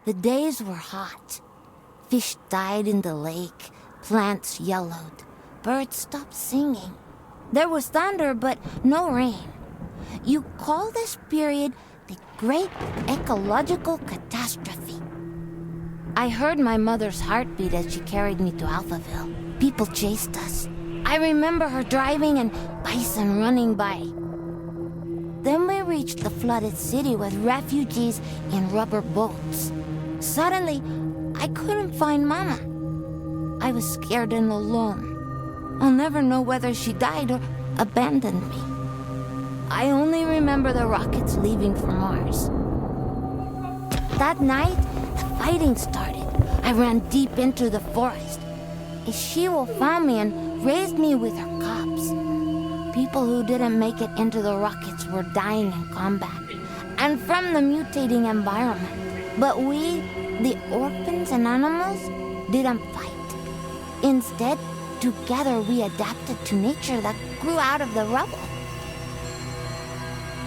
The days were hot. Fish died in the lake, plants yellowed, birds stopped singing. There was thunder, but no rain. You call this period the Great Ecological Catastrophe. I heard my mother's heartbeat as she carried me to Alphaville. People chased us. I remember her driving and bison running by. Then we reached the flooded city with refugees in rubber boats. Suddenly, I couldn't find Mama. I was scared and alone. I'll never know whether she died or abandoned me. I only remember the rockets leaving for Mars. That night, the fighting started. I ran deep into the forest. A she-wolf found me and raised me with her cubs. People who didn't make it into the rockets were dying in combat and from the mutating environment. But we, the orphans and animals, didn't fight. Instead, together we adapted to nature that grew out of the rubble.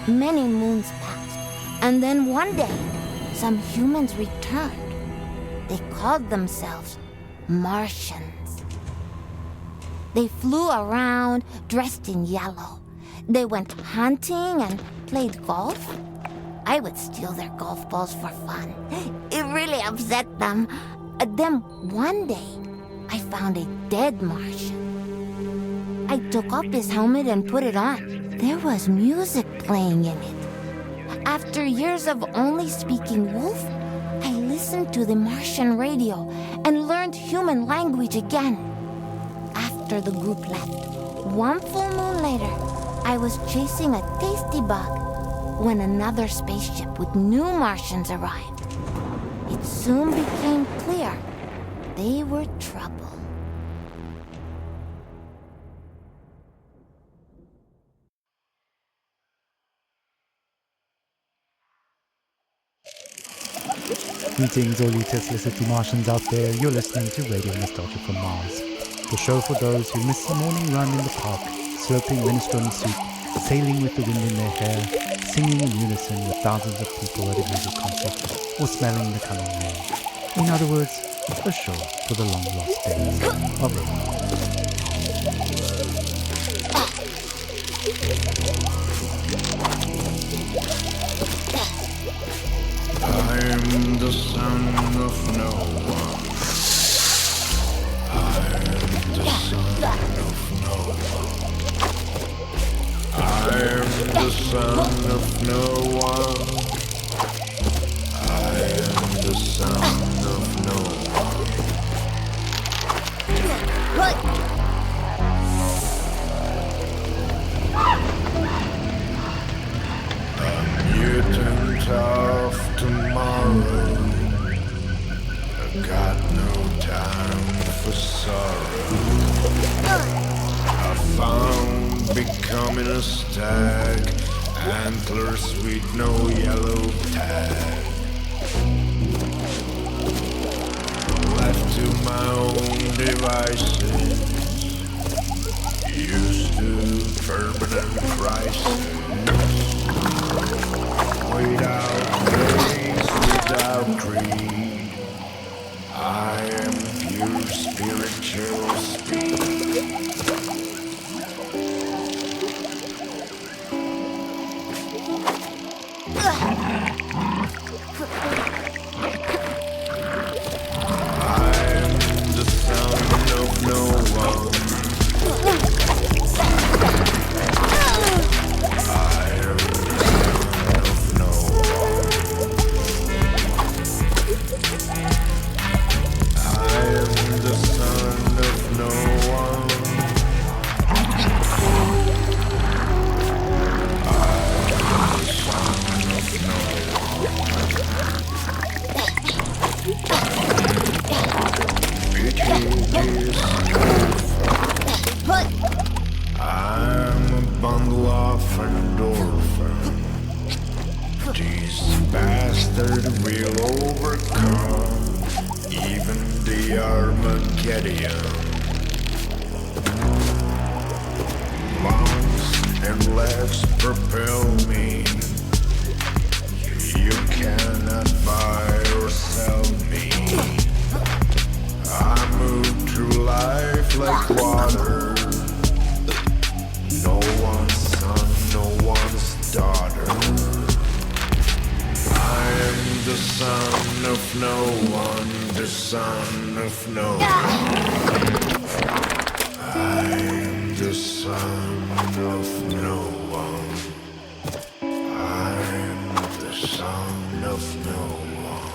Many moons passed, and then one day, some humans returned. They called themselves Martians. They flew around, dressed in yellow. They went hunting and played golf. I would steal their golf balls for fun. It really upset them. Then one day, I found a dead Martian. I took off his helmet and put it on. There was music playing in it. After years of only speaking wolf, I listened to the Martian radio and learned human language again. After the group left, one full moon later, I was chasing a tasty bug when another spaceship with new Martians arrived. It soon became clear they were trouble. Greetings, all you Tesla City Martians out there. You're listening to Radio Nostalgia from Mars, the show for those who miss the morning run in the park, slurping minestrone soup, sailing with the wind in their hair, singing in unison with thousands of people at a music concert, or smelling the coming rain. In other words, a show for the long-lost days of radio. I'm the son of no one. I'm the son of no one. I'm the son of no one. I am the son of no one. A mutant of tomorrow. I got no time for sorrow. I found becoming a stag, antlers with no yellow tag. Left to my own devices, used to permanent crisis. Without grace, without greed, I am pure spiritual speed. I'm the son of no one. I bastard will overcome even the Armageddon. Lungs and legs propel me. You cannot buy or sell me. I move through life like water. No one's son, no one's daughter. I am the son of no one, the son of no one. I am the son of no one. I am the son of no one.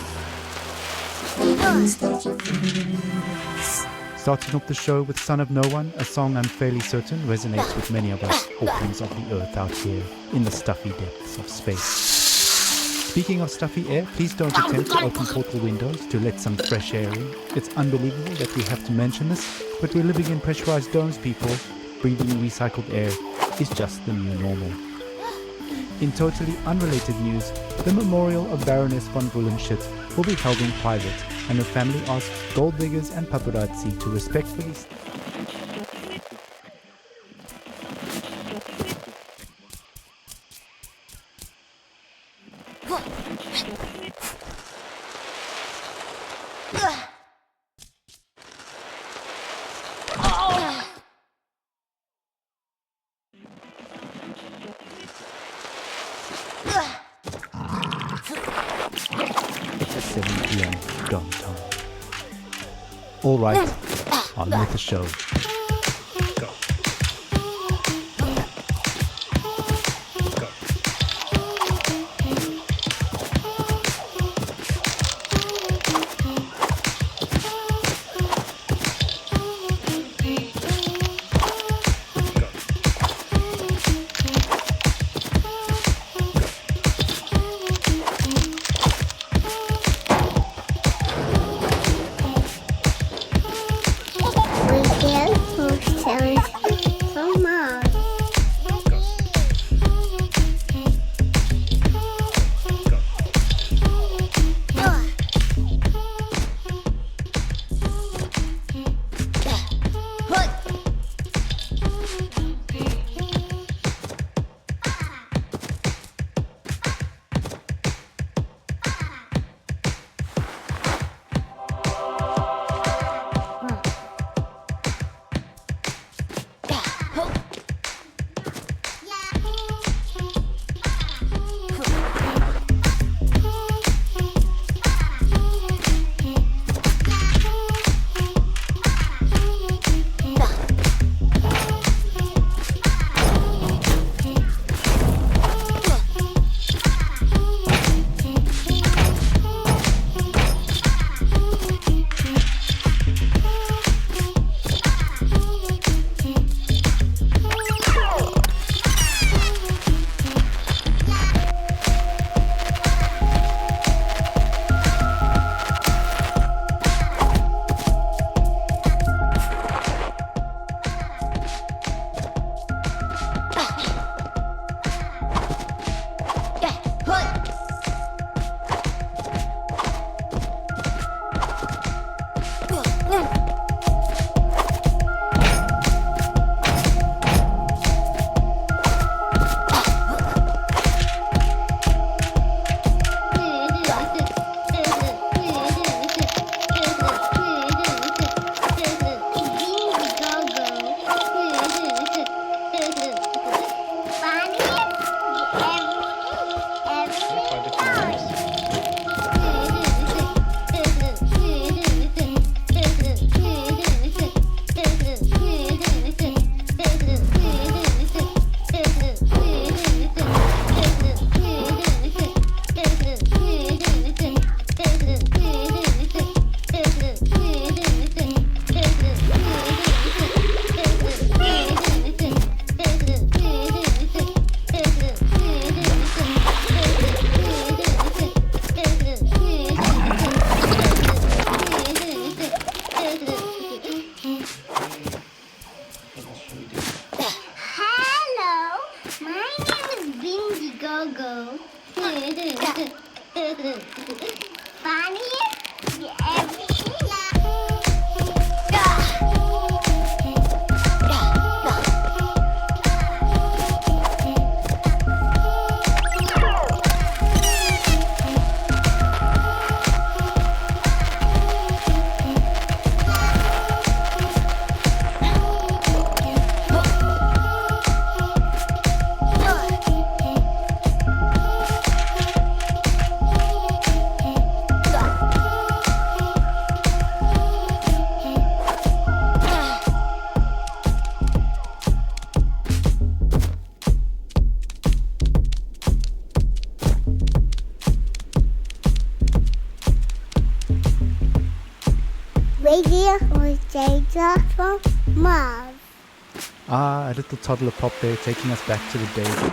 Starting off the show with Son of No One, a song I'm fairly certain resonates with many of us orphans of the earth out here in the stuffy depths of space. Speaking of stuffy air, please don't attempt to open portal windows to let some fresh air in. It's unbelievable that we have to mention this, but we're living in pressurized domes, people. Breathing recycled air is just the new normal. In totally unrelated news, the memorial of Baroness von Bullenshit will be held in private, and her family asks gold diggers and paparazzi to respectfully It's 7 p.m. downtown. All right, on with the show. Go. Radio or data from Mars. A little toddler pop there taking us back to the days of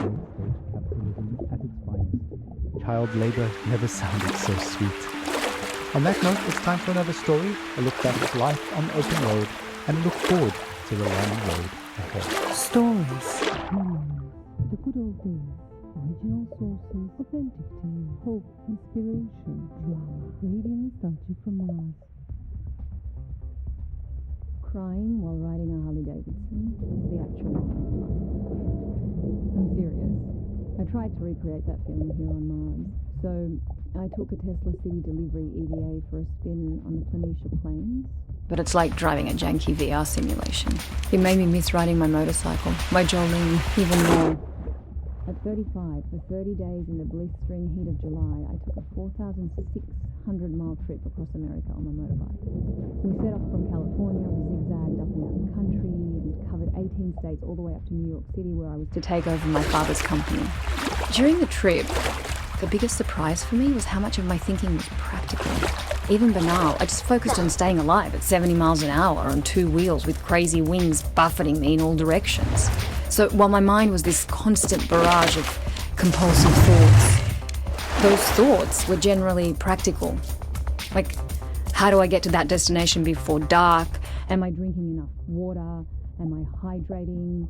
capitalism at its finest. Child labor never sounded so sweet. On that note, it's time for another story, a look back at life on the open road, and a look forward to the long road ahead. Stories. The good old days. Original sources. Authentic tales. Hope. Inspiration. Drama. Radio nostalgia from Mars. Crying while riding a Harley Davidson is the actual life. I'm serious. I tried to recreate that feeling here on Mars. So I took a Tesla City Delivery EVA for a spin on the Planitia Plains. But it's like driving a janky VR simulation. It made me miss riding my motorcycle, my Jolene, even more. At 35, for 30 days in the blistering heat of July, I took a 4,600-mile trip across America on my motorbike. We set off from California, we zigzagged up and down the country, and covered 18 states all the way up to New York City, where I was to take over my father's company. During the trip, the biggest surprise for me was how much of my thinking was practical. Even banal, I just focused on staying alive at 70 miles an hour on two wheels with crazy winds buffeting me in all directions. So while my mind was this constant barrage of compulsive thoughts, those thoughts were generally practical. Like, how do I get to that destination before dark? Am I drinking enough water? Am I hydrating?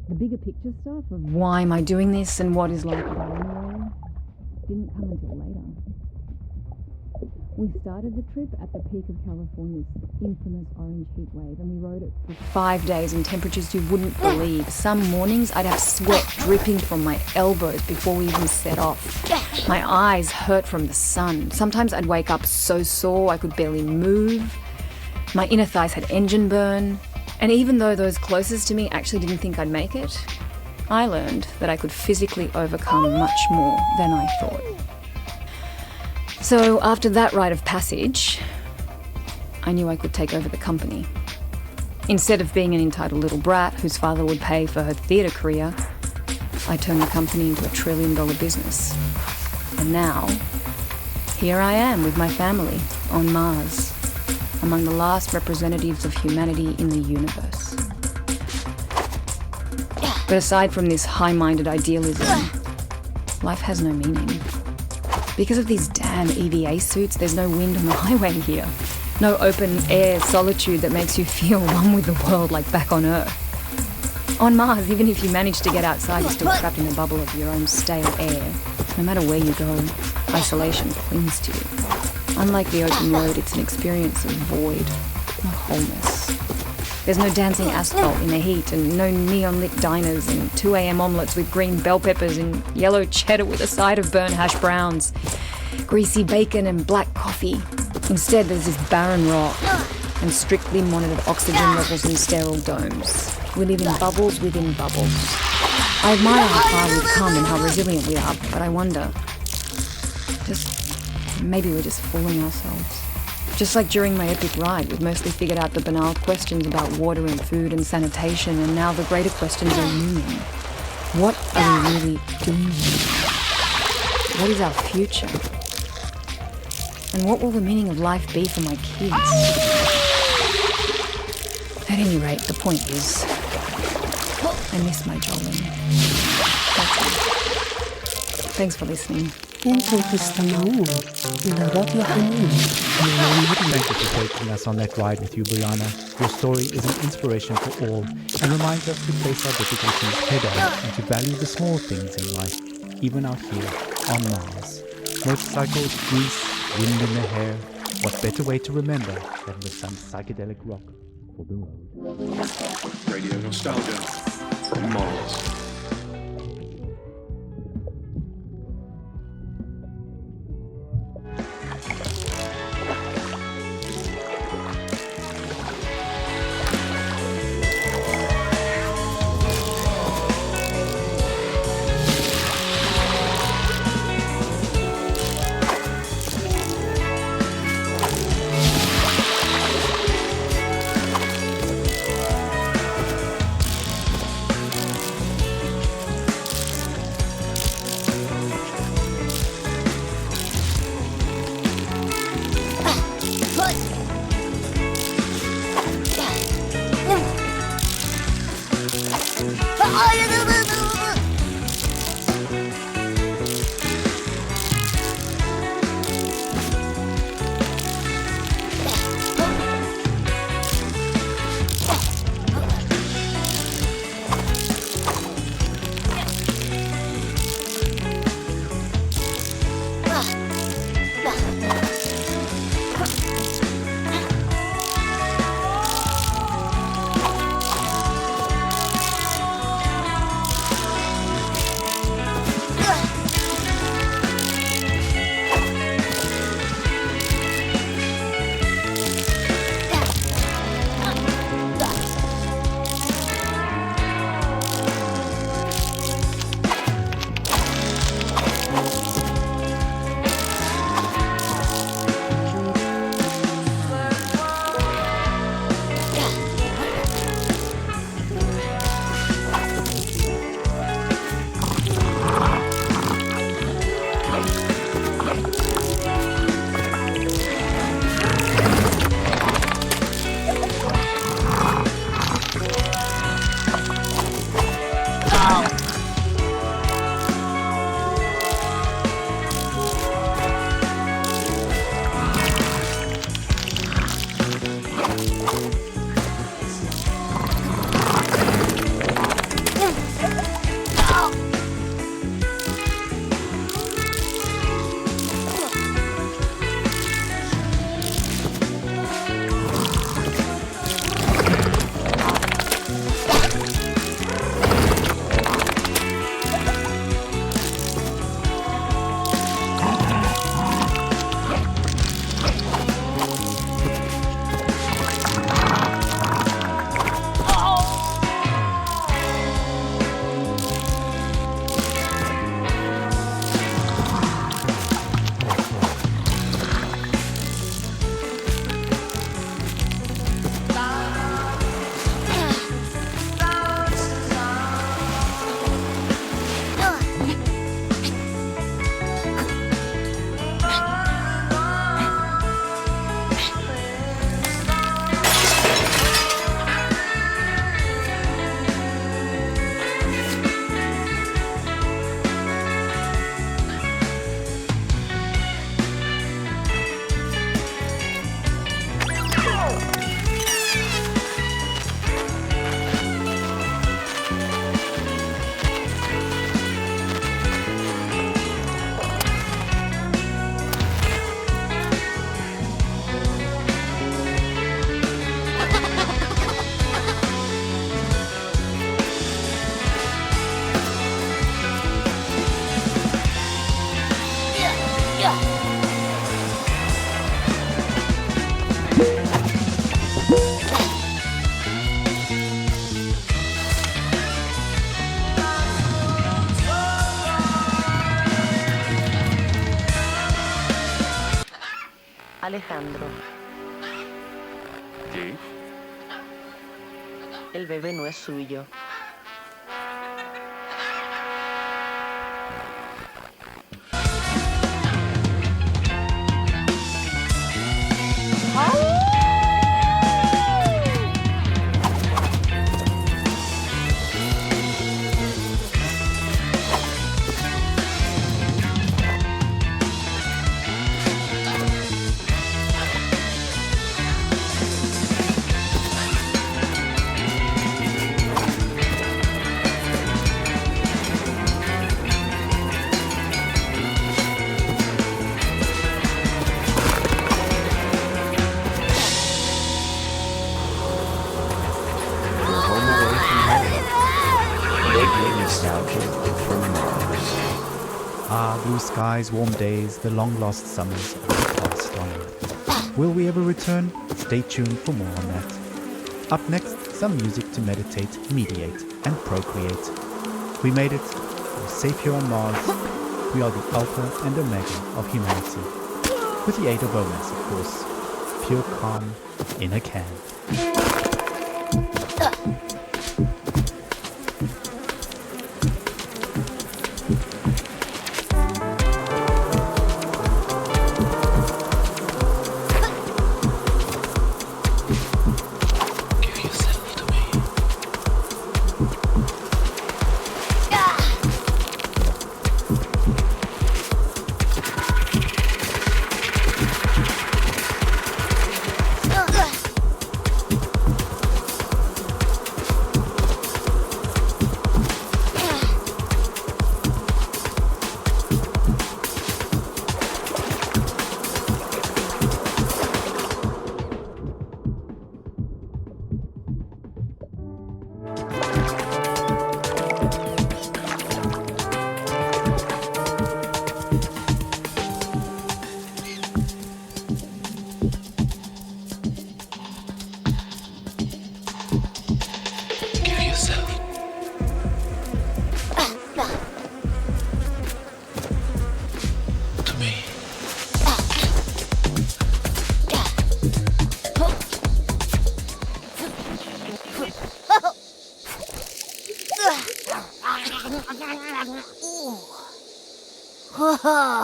The bigger picture stuff of why am I doing this and what is life about anyway didn't come until later. We started the trip at the peak of California's infamous orange heat wave, and we rode it for 5 days in temperatures you wouldn't believe. Some mornings I'd have sweat dripping from my elbows before we even set off. My eyes hurt from the sun. Sometimes I'd wake up so sore I could barely move. My inner thighs had engine burn. And even though those closest to me actually didn't think I'd make it, I learned that I could physically overcome much more than I thought. So after that rite of passage, I knew I could take over the company. Instead of being an entitled little brat whose father would pay for her theatre career, I turned the company into $1 trillion business. And now, here I am with my family on Mars, among the last representatives of humanity in the universe. But aside from this high-minded idealism, life has no meaning. Because of these damn EVA suits, there's no wind on the highway here. No open-air solitude that makes you feel one with the world like back on Earth. On Mars, even if you manage to get outside, you're still trapped in a bubble of your own stale air. No matter where you go, isolation clings to you. Unlike the open road, it's an experience of void, not wholeness. There's no dancing asphalt in the heat, and no neon-lit diners, and 2 a.m. omelettes with green bell peppers and yellow cheddar with a side of burnt hash browns, greasy bacon and black coffee. Instead, there's this barren rock and strictly monitored oxygen levels in sterile domes. We live in bubbles within bubbles. I admire how far we've come and how resilient we are, but I wonder, maybe we're just fooling ourselves. Just like during my epic ride, we've mostly figured out the banal questions about water and food and sanitation, and now the greater questions are looming. What are we really doing here? What is our future? And what will the meaning of life be for my kids? At any rate, the point is, I miss my Jolene. That's all. Thanks for listening. Thank you for taking us on that ride with you, Brianna. Your story is an inspiration for all and reminds us to face our difficulties head on and to value the small things in life, even out here on Mars. Motorcycles, grease, wind in the hair. What better way to remember than with some psychedelic rock for the road? Radio nostalgia from Mars. Alejandro. ¿Qué? El bebé no es suyo. Nostalgia from Mars. Ah, blue skies, warm days, the long-lost summers are passed on. Will we ever return? Stay tuned for more on that. Up next, some music to meditate, mediate, and procreate. We made it. We're safe here on Mars. We are the alpha and omega of humanity. With the aid of romance, of course. Pure calm in a can.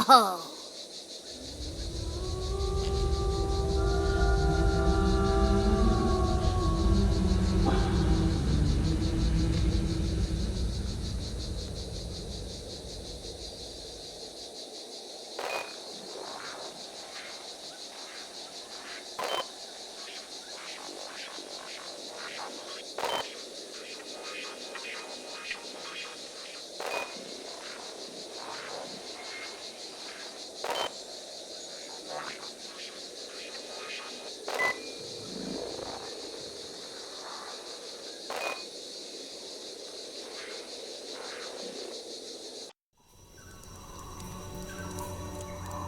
Whoa.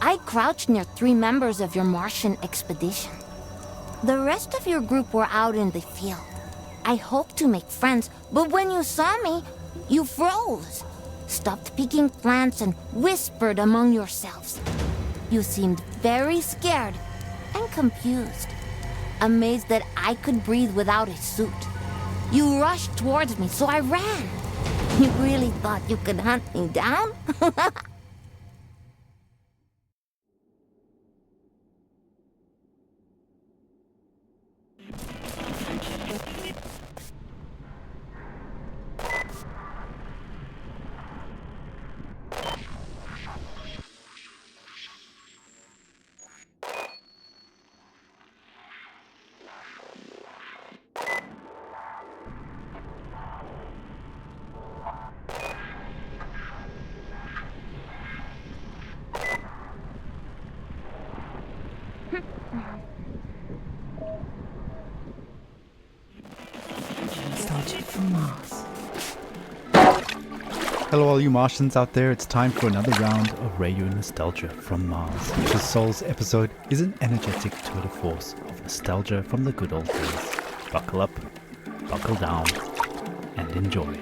I crouched near 3 members of your Martian expedition. The rest of your group were out in the field. I hoped to make friends, but when you saw me, you froze, stopped picking plants and whispered among yourselves. You seemed very scared and confused, amazed that I could breathe without a suit. You rushed towards me, so I ran. You really thought you could hunt me down? Nostalgia from Mars. Hello all you Martians out there, it's time for another round of Radio Nostalgia from Mars. This Soul's episode is an energetic tour de force of nostalgia from the good old days. Buckle up, buckle down, and enjoy.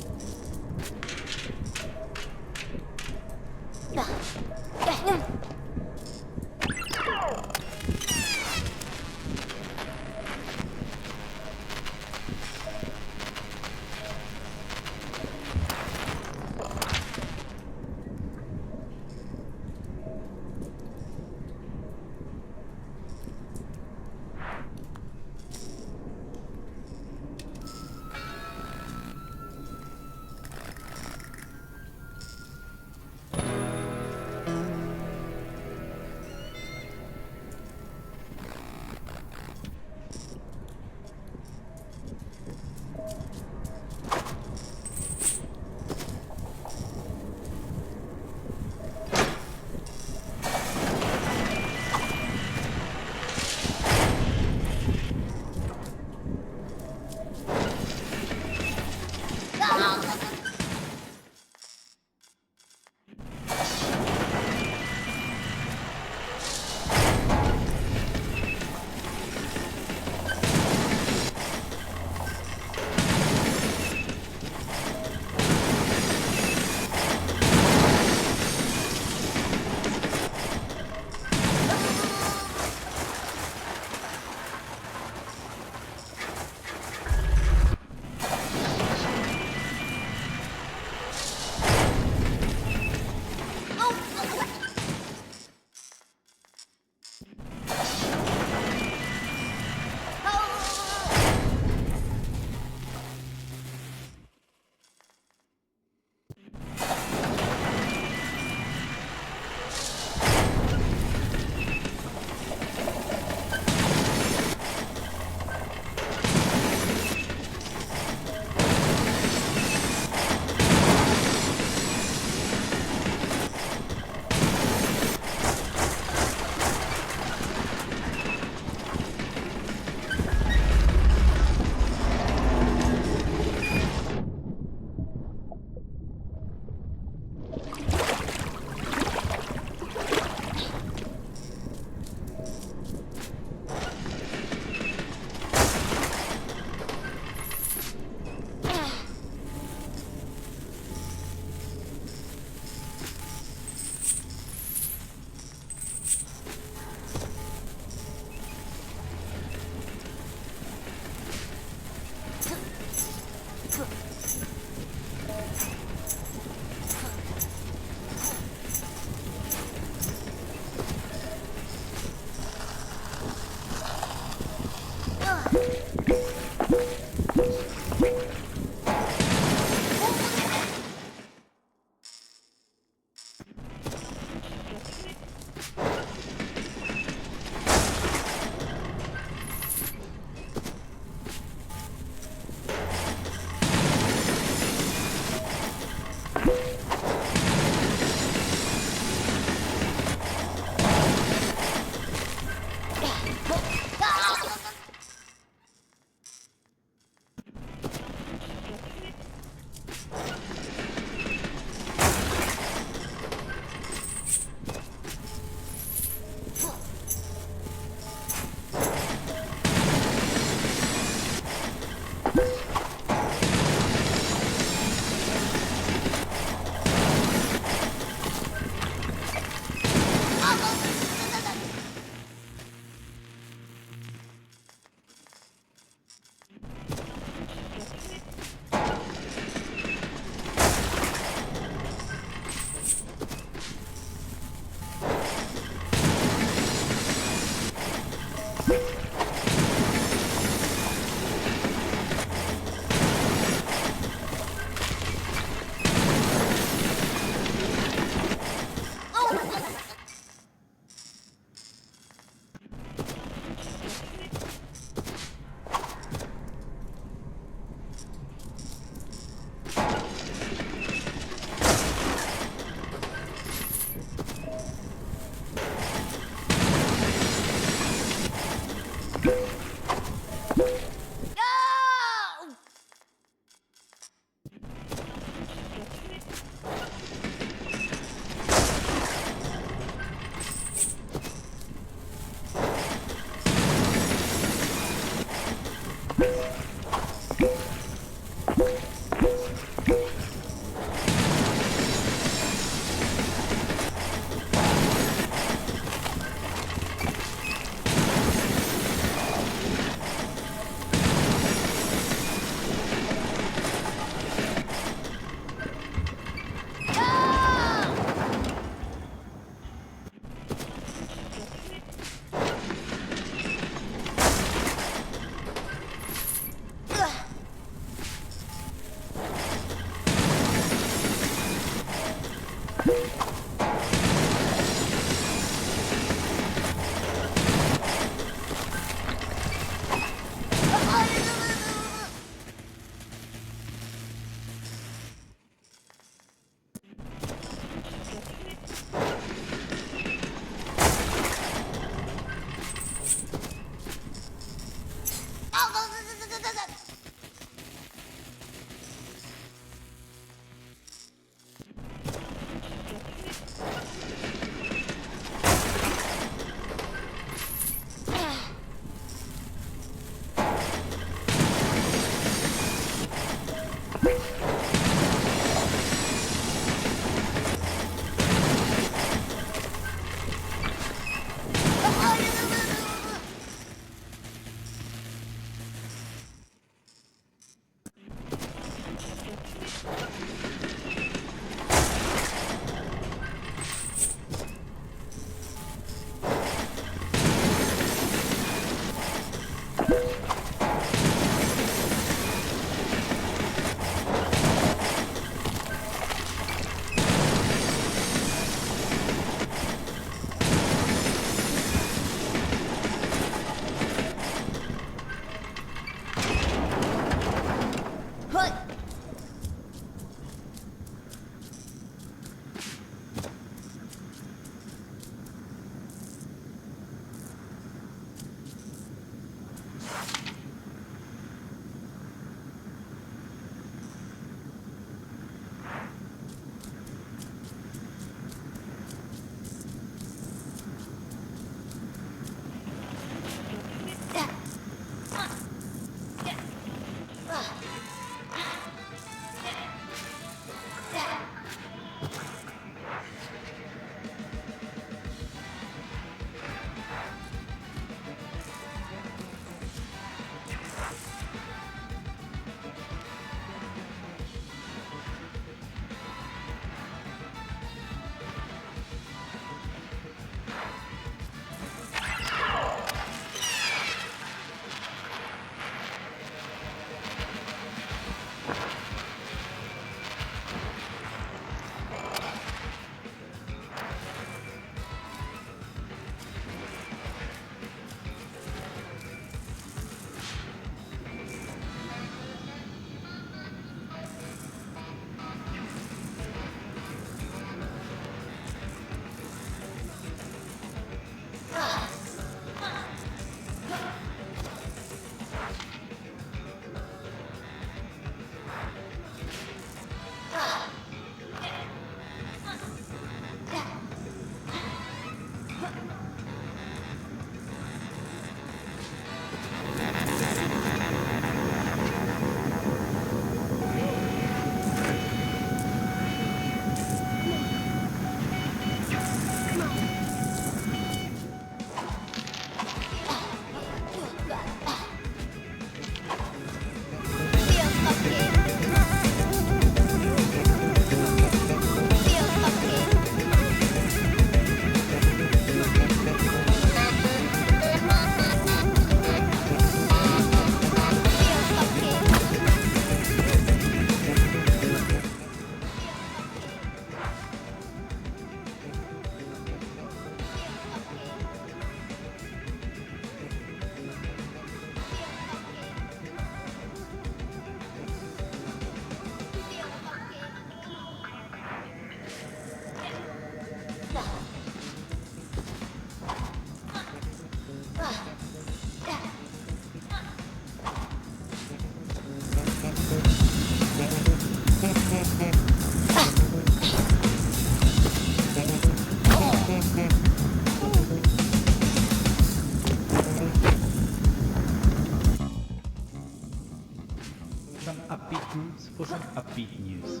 for some upbeat news.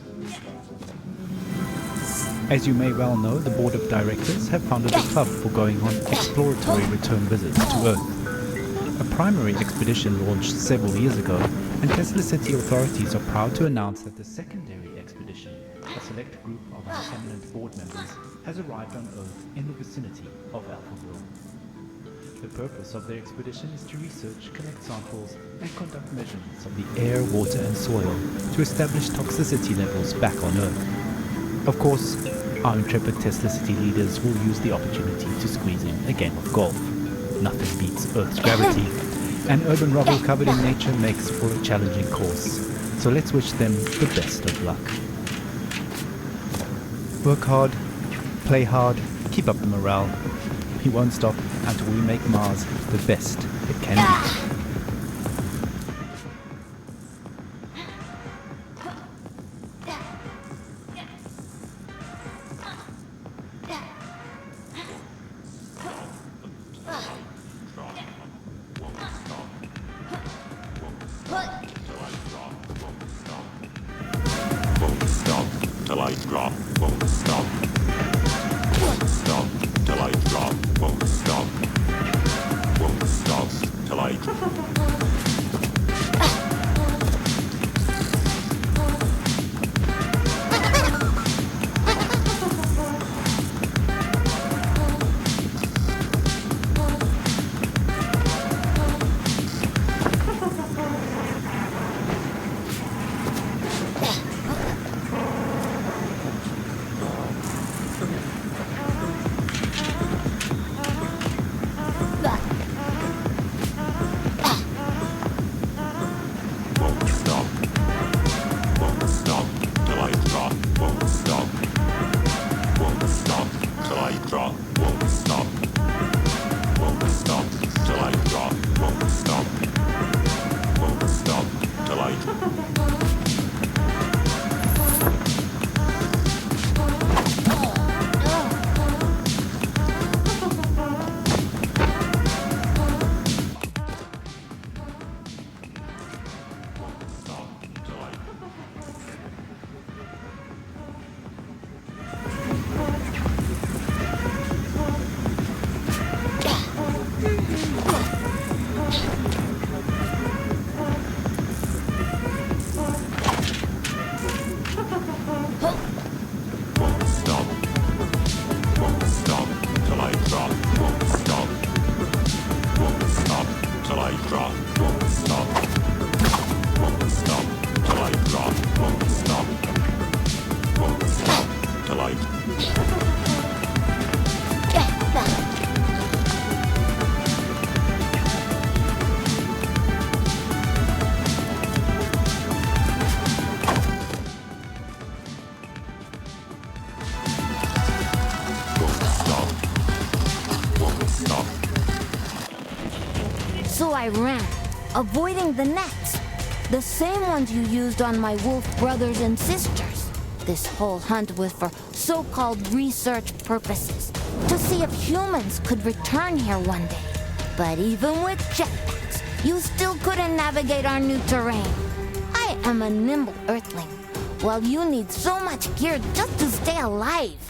As you may well know, the board of directors have founded a club for going on exploratory return visits to Earth. A primary expedition launched several years ago, and Tesla City authorities are proud to announce that the secondary expedition, a select group of our eminent board members, has arrived on Earth in the vicinity of Alphaville. The purpose of their expedition is to research, collect samples, and conduct measurements of the air, water, and soil to establish toxicity levels back on Earth. Of course, our intrepid Tesla City leaders will use the opportunity to squeeze in a game of golf. Nothing beats Earth's gravity, and urban rubble covered in nature makes for a challenging course. So let's wish them the best of luck. Work hard, play hard, keep up the morale. We won't stop until we make Mars the best it can be. So I ran, avoiding the nets. The same ones you used on my wolf brothers and sisters. This whole hunt was for so-called research purposes, to see if humans could return here one day. But even with jetpacks, you still couldn't navigate our new terrain. I am a nimble earthling, while you need so much gear just to stay alive.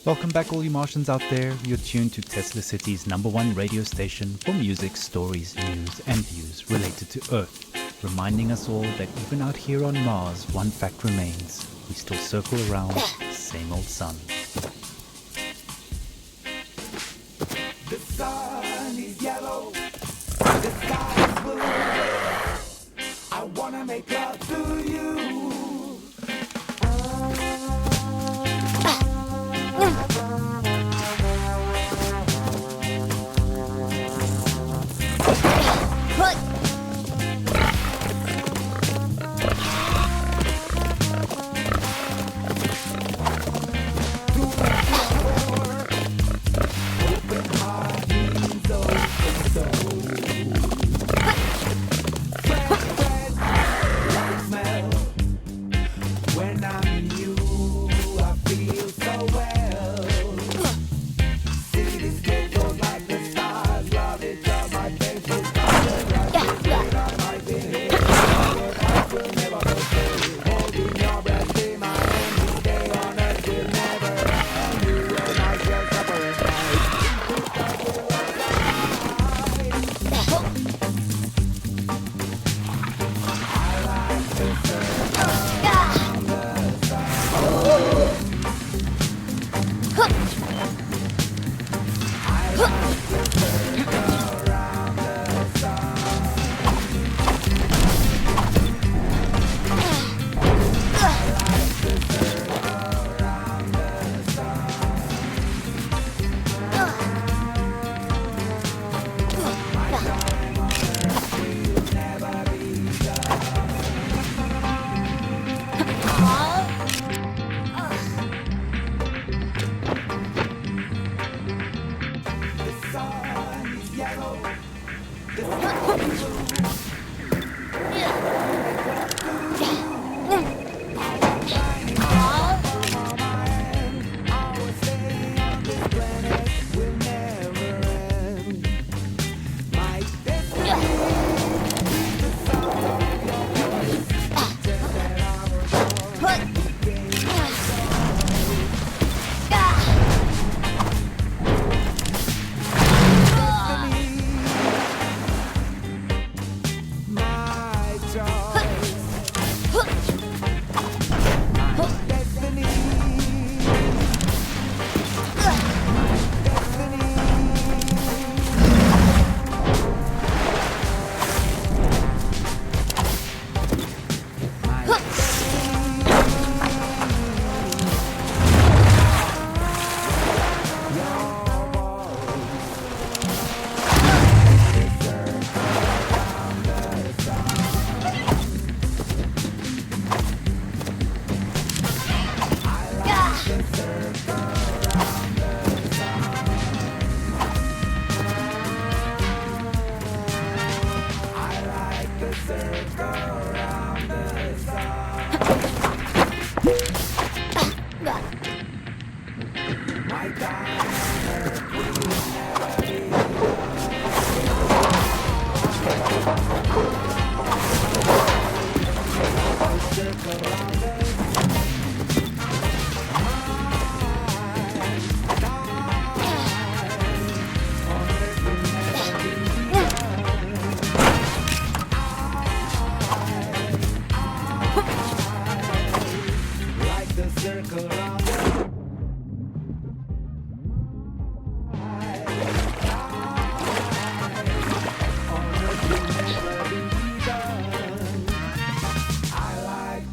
Welcome back, all you Martians out there. You're tuned to Tesla City's #1 radio station for music, stories, news, and views related to Earth, reminding us all that even out here on Mars, one fact remains. We still circle around the same old sun. The sun is yellow, the sky is blue. I wanna make love to you.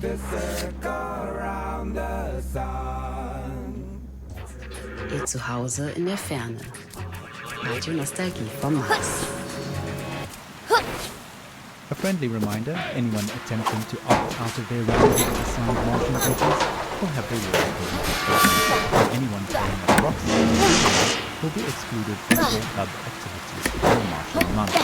the circle around the sun. Ihr Zuhause in der Ferne. Radio Nostalgie vom Mars. A friendly reminder, anyone attempting to opt out of their randomly assigned Martian bridges will have their work taken. Anyone playing a proxy will be excluded from all club activities for Martian month.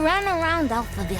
ran around Alphaville.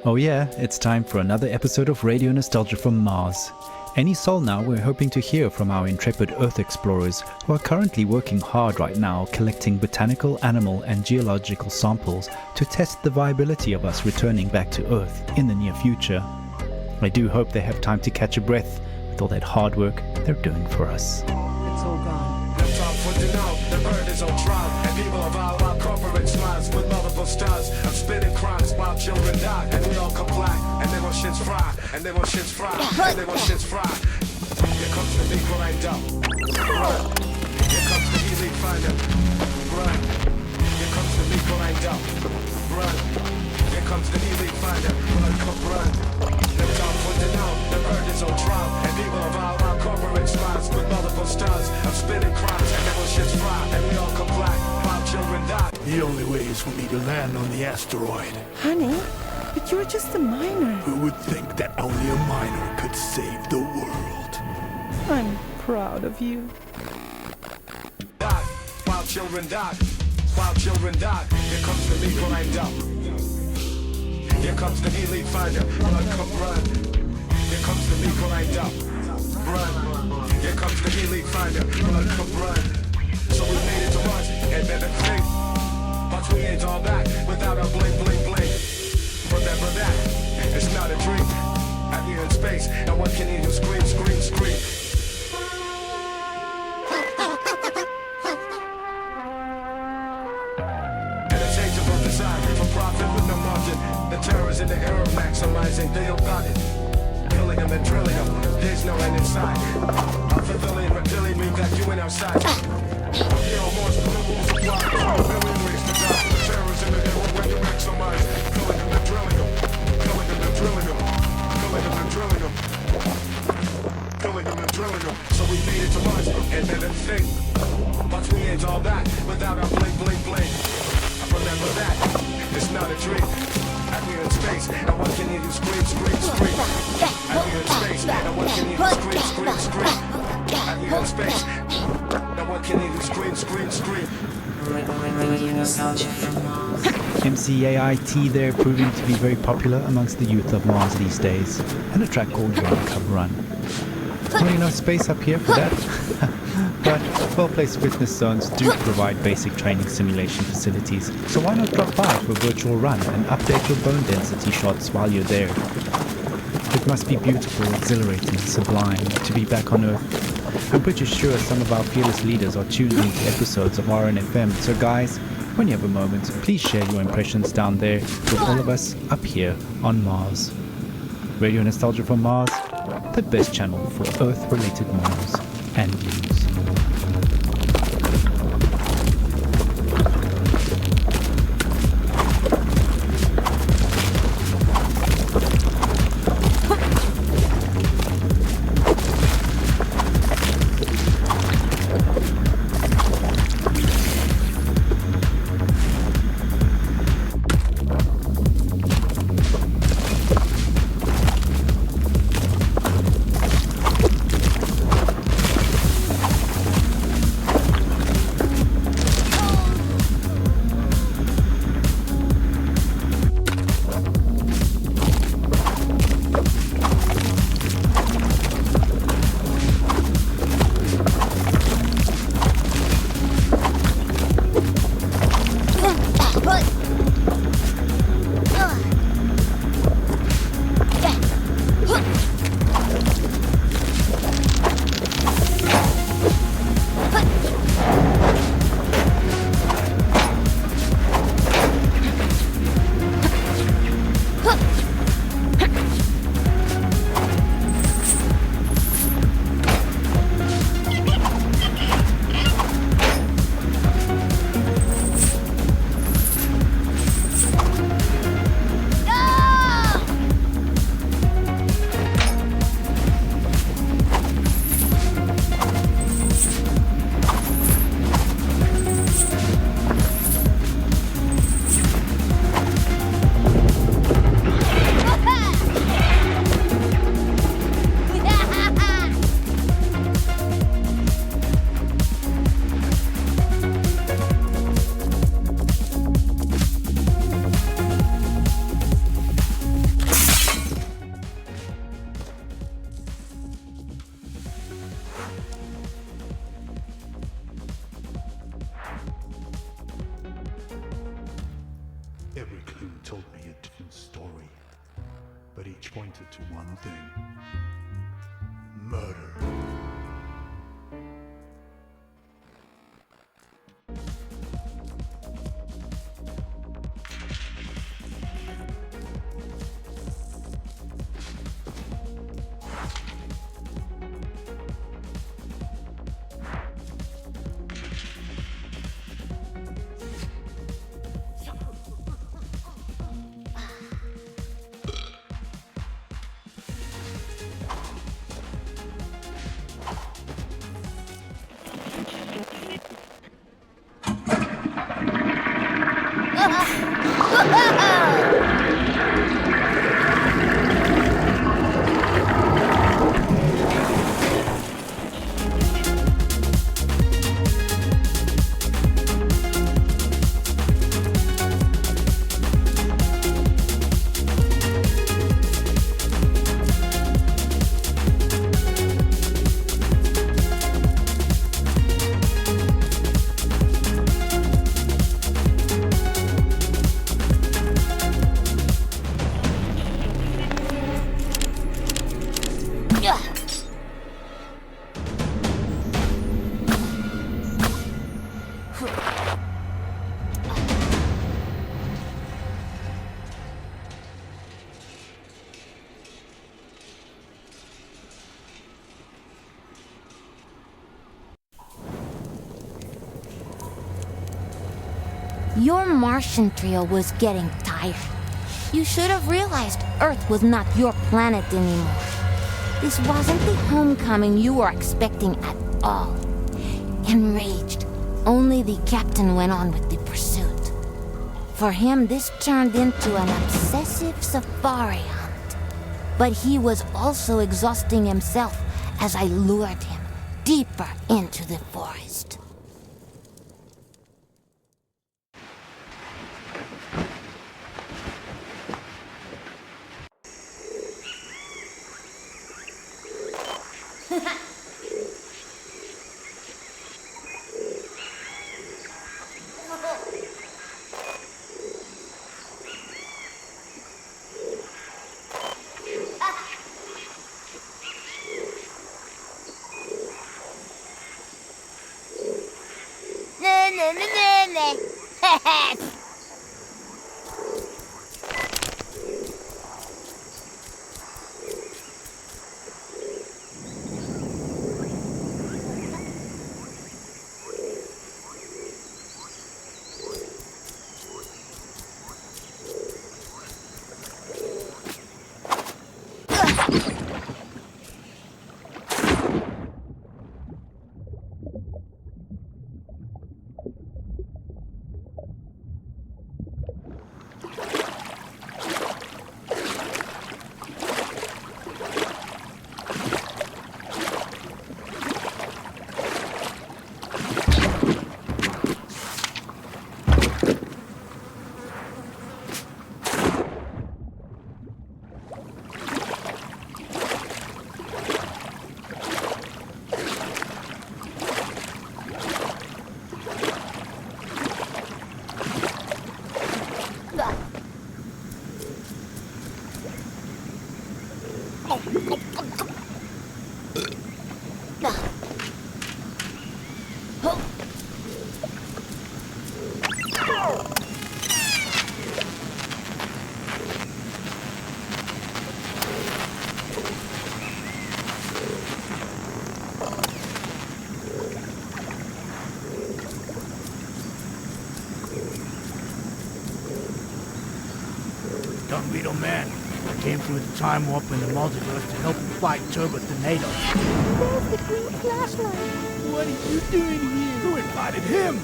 Oh yeah, it's time for another episode of Radio Nostalgia from Mars. Any soul now, we're hoping to hear from our intrepid Earth explorers who are currently working hard right now collecting botanical, animal and geological samples to test the viability of us returning back to Earth in the near future. I do hope they have time to catch a breath with all that hard work they're doing for us. It's all gone. The top for the know, the bird is on trial, and people of our corporate smiles with multiple stars of spitting crimes while children die, and we all comply, and then our shit's fry, and then our shit's fry, and then our shit's fry. Here comes the equalizer. Run. Here comes the elite finder. Run. Here comes the equalizer. Run. Here comes the elite finder. Run, come run. The top for the know, the bird is on trial, and people of our corporate smiles with multiple stars of spitting crimes, and then our shit's fry, and we all comply while children die. The only way is for me to land on the asteroid. Honey, but you're just a miner. Who would think that only a miner could save the world? I'm proud of you. Die, while children die, while children die. Here comes the equalizer. Here comes the elite finder. Run, come run. Here comes the equalizer. Run. Here comes the elite finder. Run, come run. So we made it to Mars and never think. But we ain't all that without a blink, blink, blink. Remember that, it's not a dream. Out here in space, and one can hear you scream, scream, scream. And a changeable design for profit with no margin. The terrors in the air of maximizing, they all got it. Killing them and drilling them, there's no end inside. Fulfilling reptilian means that you ain't outside. You know, more rules apply. Million ways to die. The terrors in the air when you maximize. Killing them and drilling them. Killing them and drilling them. Killing them and drilling them. Killing them and drilling them. So we made it to Mars and never think. But we ain't all that without our blink, blink, blink. Remember that, it's not a dream. Out here in space, and one can hear you scream, scream, scream. Out here in space, and one can hear you scream, scream, scream. Out here in space, and one can hear you scream, scream, scream. MCAIT there proving to be very popular amongst the youth of Mars these days, and a track called Run Come Run. Not enough space up here for that, but well-placed fitness zones do provide basic training simulation facilities, so why not drop by for a virtual run and update your bone density shots while you're there. It must be beautiful, exhilarating, sublime to be back on Earth. I'm pretty sure some of our fearless leaders are tuning into episodes of RNFM, so guys, when you have a moment, please share your impressions down there with all of us up here on Mars. Radio Nostalgia from Mars, the best channel for Earth-related news and views. pointed to one thing: murder. Your Martian trio was getting tired. You should have realized Earth was not your planet anymore. This wasn't the homecoming you were expecting at all. Enraged, only the captain went on with the pursuit. For him, this turned into an obsessive safari hunt. But he was also exhausting himself as I lured him deeper into the forest. Young Beetle Man, I came through the time warp in the multiverse to help you fight Turbo Tornado. Where's the green flashlight? What are you doing here? Who invited him?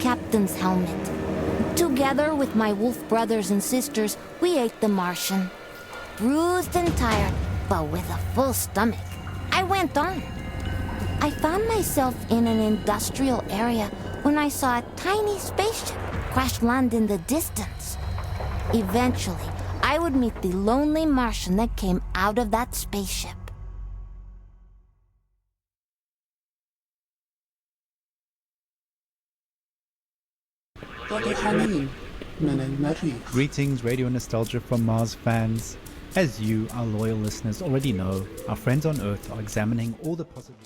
captain's helmet. Together with my wolf brothers and sisters, we ate the Martian. Bruised and tired, but with a full stomach, I went on. I found myself in an industrial area when I saw a tiny spaceship crash land in the distance. Eventually, I would meet the lonely Martian that came out of that spaceship. Greetings, Radio Nostalgia from Mars fans. As you, our loyal listeners, already know, our friends on Earth are examining all the possible...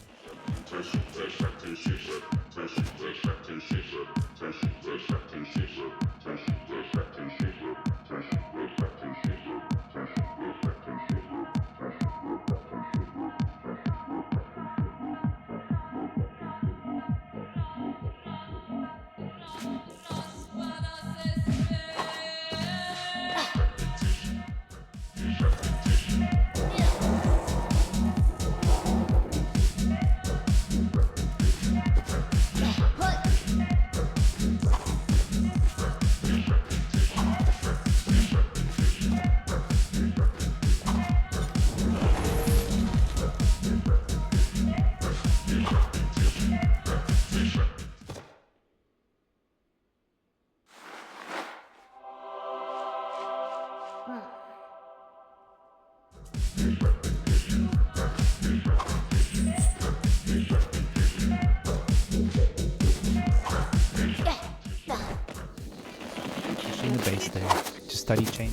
Pushing the base there to study change.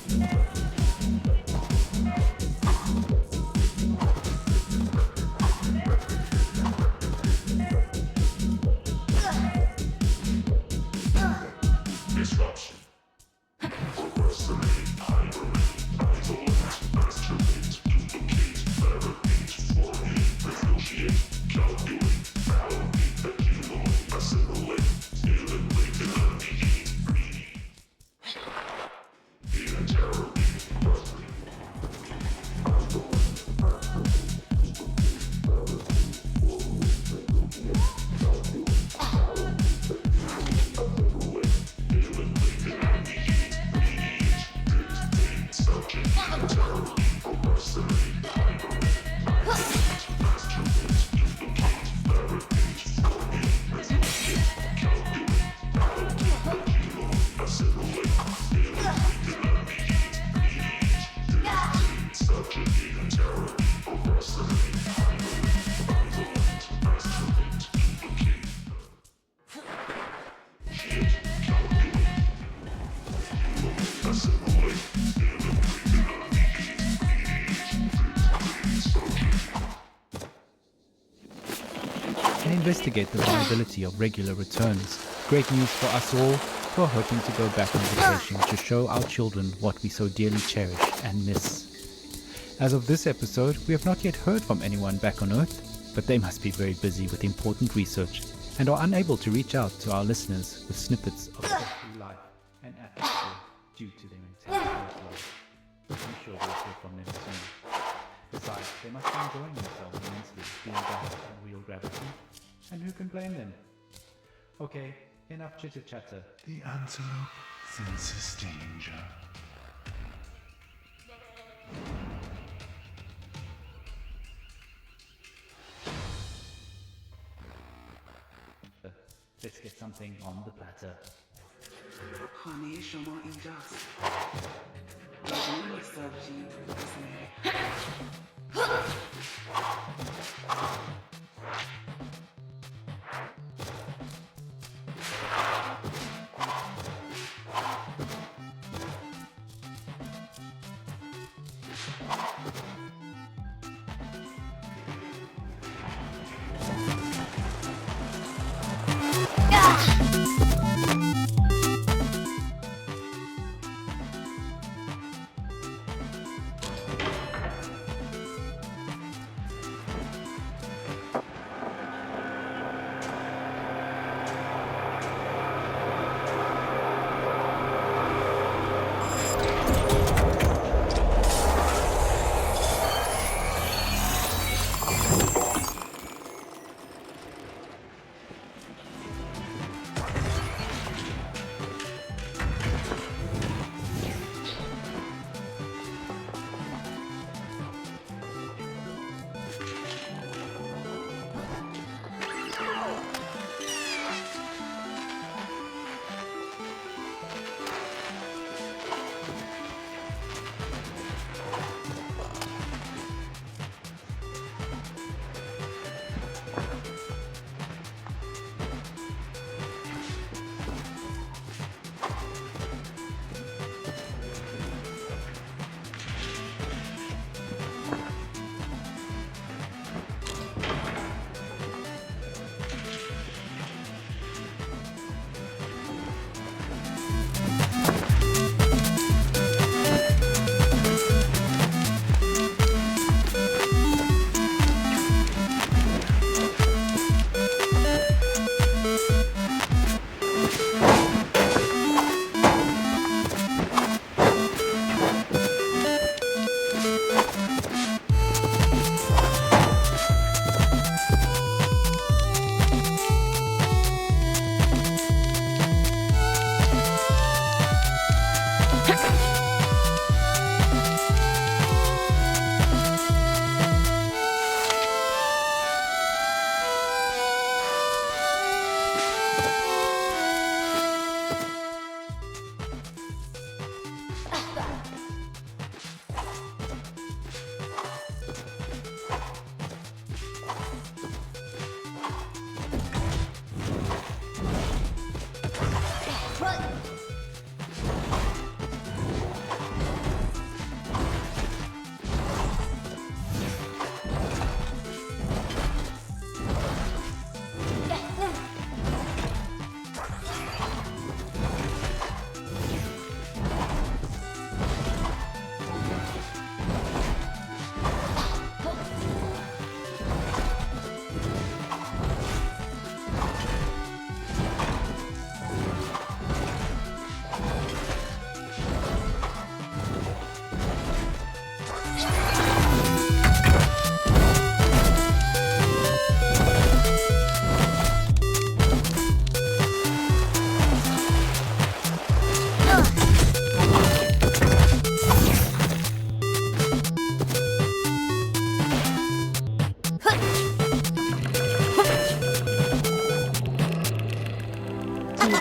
Investigate the viability of regular returns. Great news for us all who are hoping to go back on vacation to show our children what we so dearly cherish and miss. As of this episode, we have not yet heard from anyone back on Earth, but they must be very busy with important research and are unable to reach out to our listeners with snippets of daily life and atmosphere due to their intense workload. I'm sure we'll hear from them soon. Besides, they must be enjoying themselves immensely being back in real gravity. And who can blame them? Okay, enough chitter-chatter. The antelope senses danger. Let's get something on the platter. Honey, شما اینجاست. بدون سبزی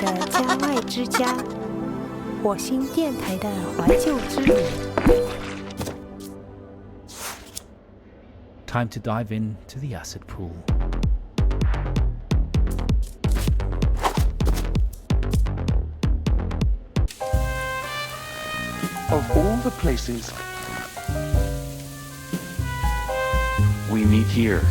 的家外之家，火星电台的怀旧之旅。Time to dive into the acid pool. Of all the places we meet here.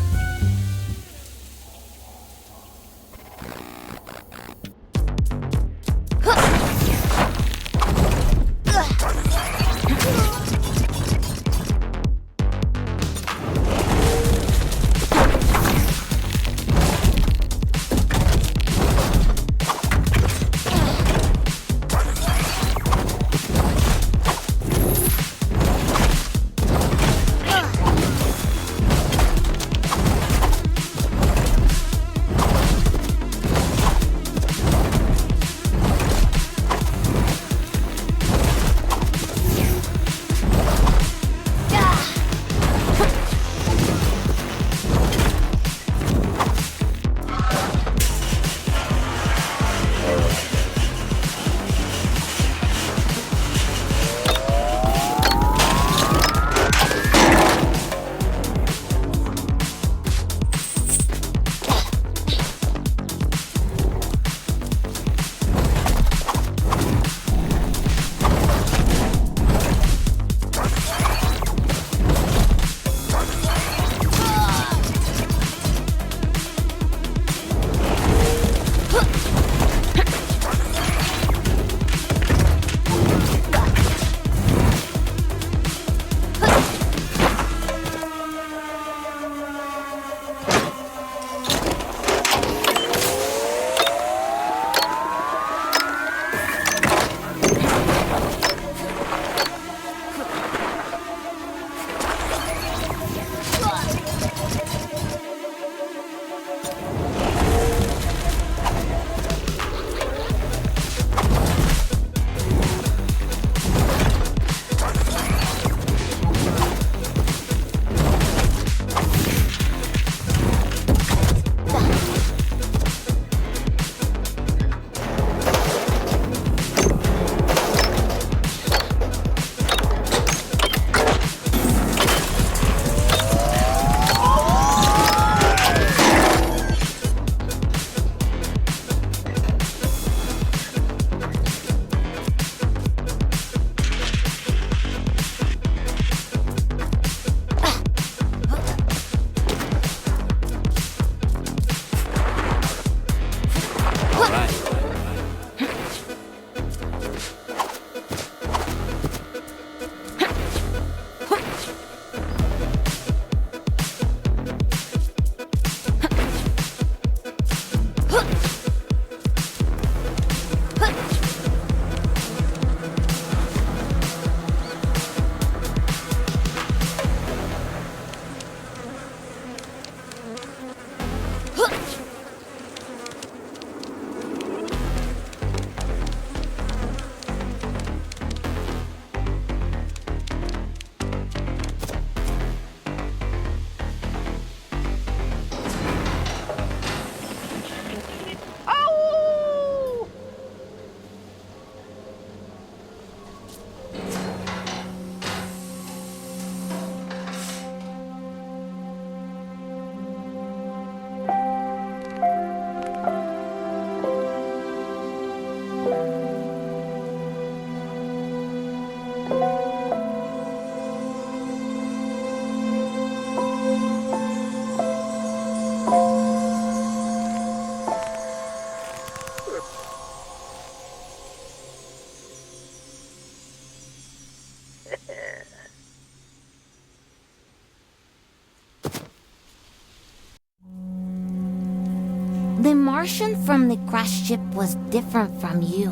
The Martian from the crashed ship was different from you.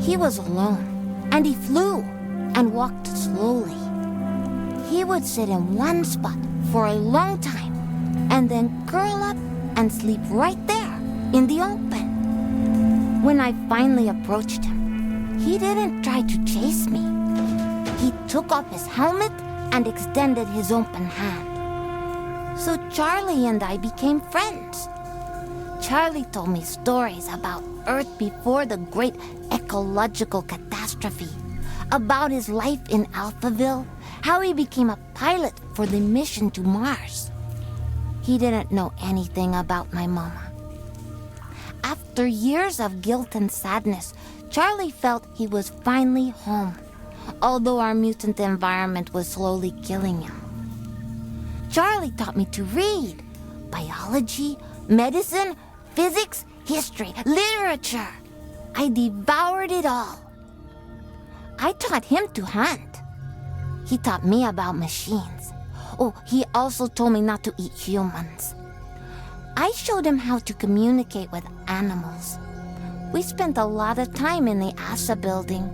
He was alone, and he flew and walked slowly. He would sit in one spot for a long time, and then curl up and sleep right there in the open. When I finally approached him, he didn't try to chase me. He took off his helmet and extended his open hand. So Charlie and I became friends. Charlie told me stories about Earth before the great ecological catastrophe, about his life in Alphaville, how he became a pilot for the mission to Mars. He didn't know anything about my mama. After years of guilt and sadness, Charlie felt he was finally home, although our mutant environment was slowly killing him. Charlie taught me to read biology, medicine, physics, history, literature. I devoured it all. I taught him to hunt. He taught me about machines. Oh, he also told me not to eat humans. I showed him how to communicate with animals. We spent a lot of time in the ASA building,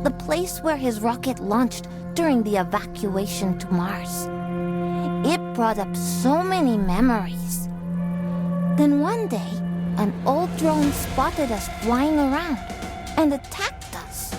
the place where his rocket launched during the evacuation to Mars. It brought up so many memories. Then one day, an old drone spotted us flying around and attacked us.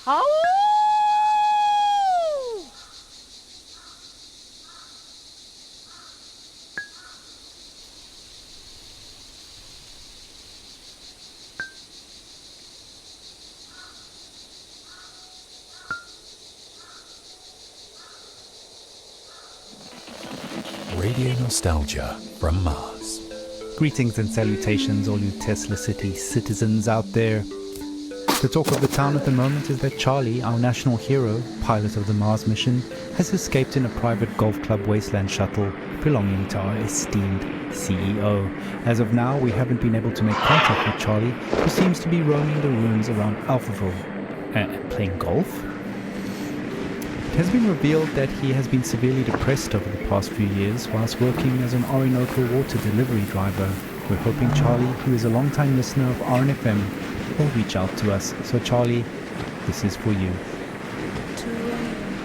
Oh! Radio nostalgia from Mars. Greetings and salutations, all you Tesla City citizens out there. The talk of the town at the moment is that Charlie, our national hero, pilot of the Mars mission, has escaped in a private Golf Club Wasteland shuttle belonging to our esteemed CEO. As of now, we haven't been able to make contact with Charlie, who seems to be roaming the ruins around Alphaville. Playing golf? It has been revealed that he has been severely depressed over the past few years whilst working as an Orinoco water delivery driver. We're hoping Charlie, who is a long-time listener of RNFM, will reach out to us. So Charlie, this is for you. To a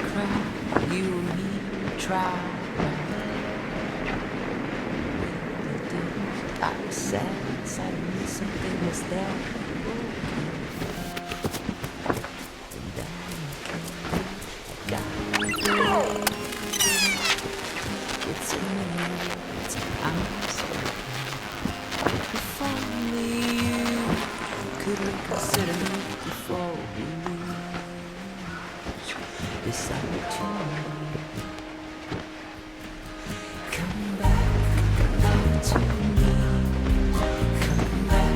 crowd, you and me try. I was sad inside of me, something was there. It's in the night, it's arms. If only you could reconsider me before we lose this opportunity. Come back to me. Come back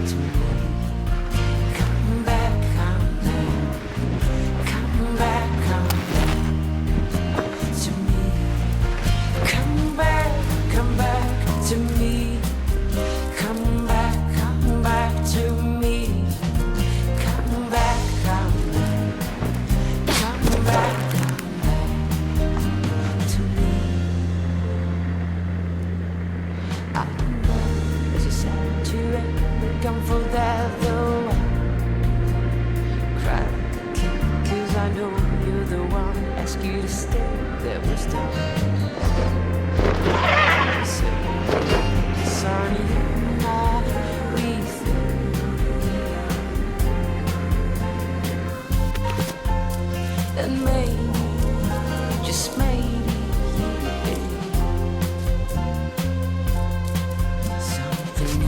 to me. Come back, come back. Come back, come back to me. Come back to me. Come back to me. Come back, come back. Come back to me. I know there's a side to it. Come for that though. Cry cause I know you're the one. Ask you to stay, that was done. Son, you are with and maybe, just maybe, something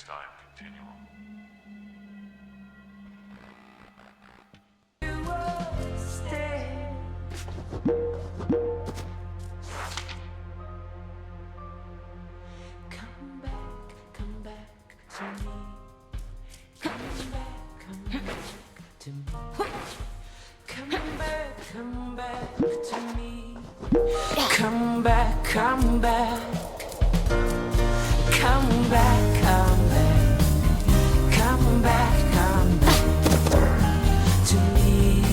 space-time continuum. Come back, come back. Come back, come back. Come back, come back to me.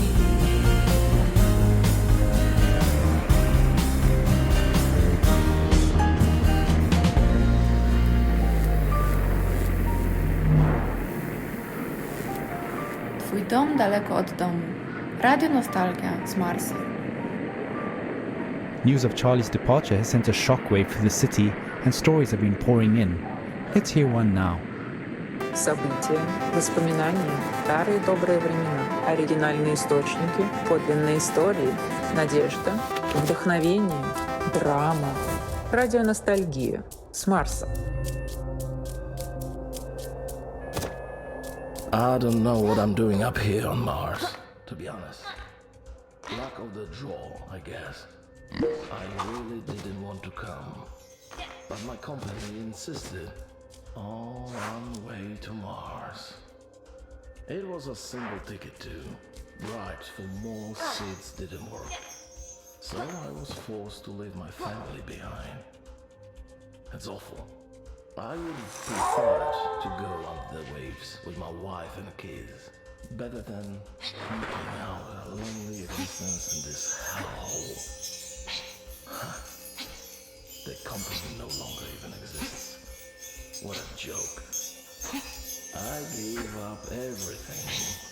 Twój dom daleko od domu. Radio Nostalgia z Marsa. News of Charlie's departure has sent a shockwave through the city and stories have been pouring in. Let's hear one now. События, воспоминания, старые добрые времена, оригинальные источники, подлинные истории, надежда, вдохновение, драма. Радионостальгия с Марса. I don't know what I'm doing up here on Mars, to be honest. Luck of the draw, I guess. I really didn't want to come, but my company insisted. All on way to Mars. It was a single ticket too. Right, for more seats didn't work. So I was forced to leave my family behind. It's awful. I would prefer to go under the waves with my wife and kids. Better than eking out a lonely existence in this hellhole. The company no longer even exists. What a joke. I gave up everything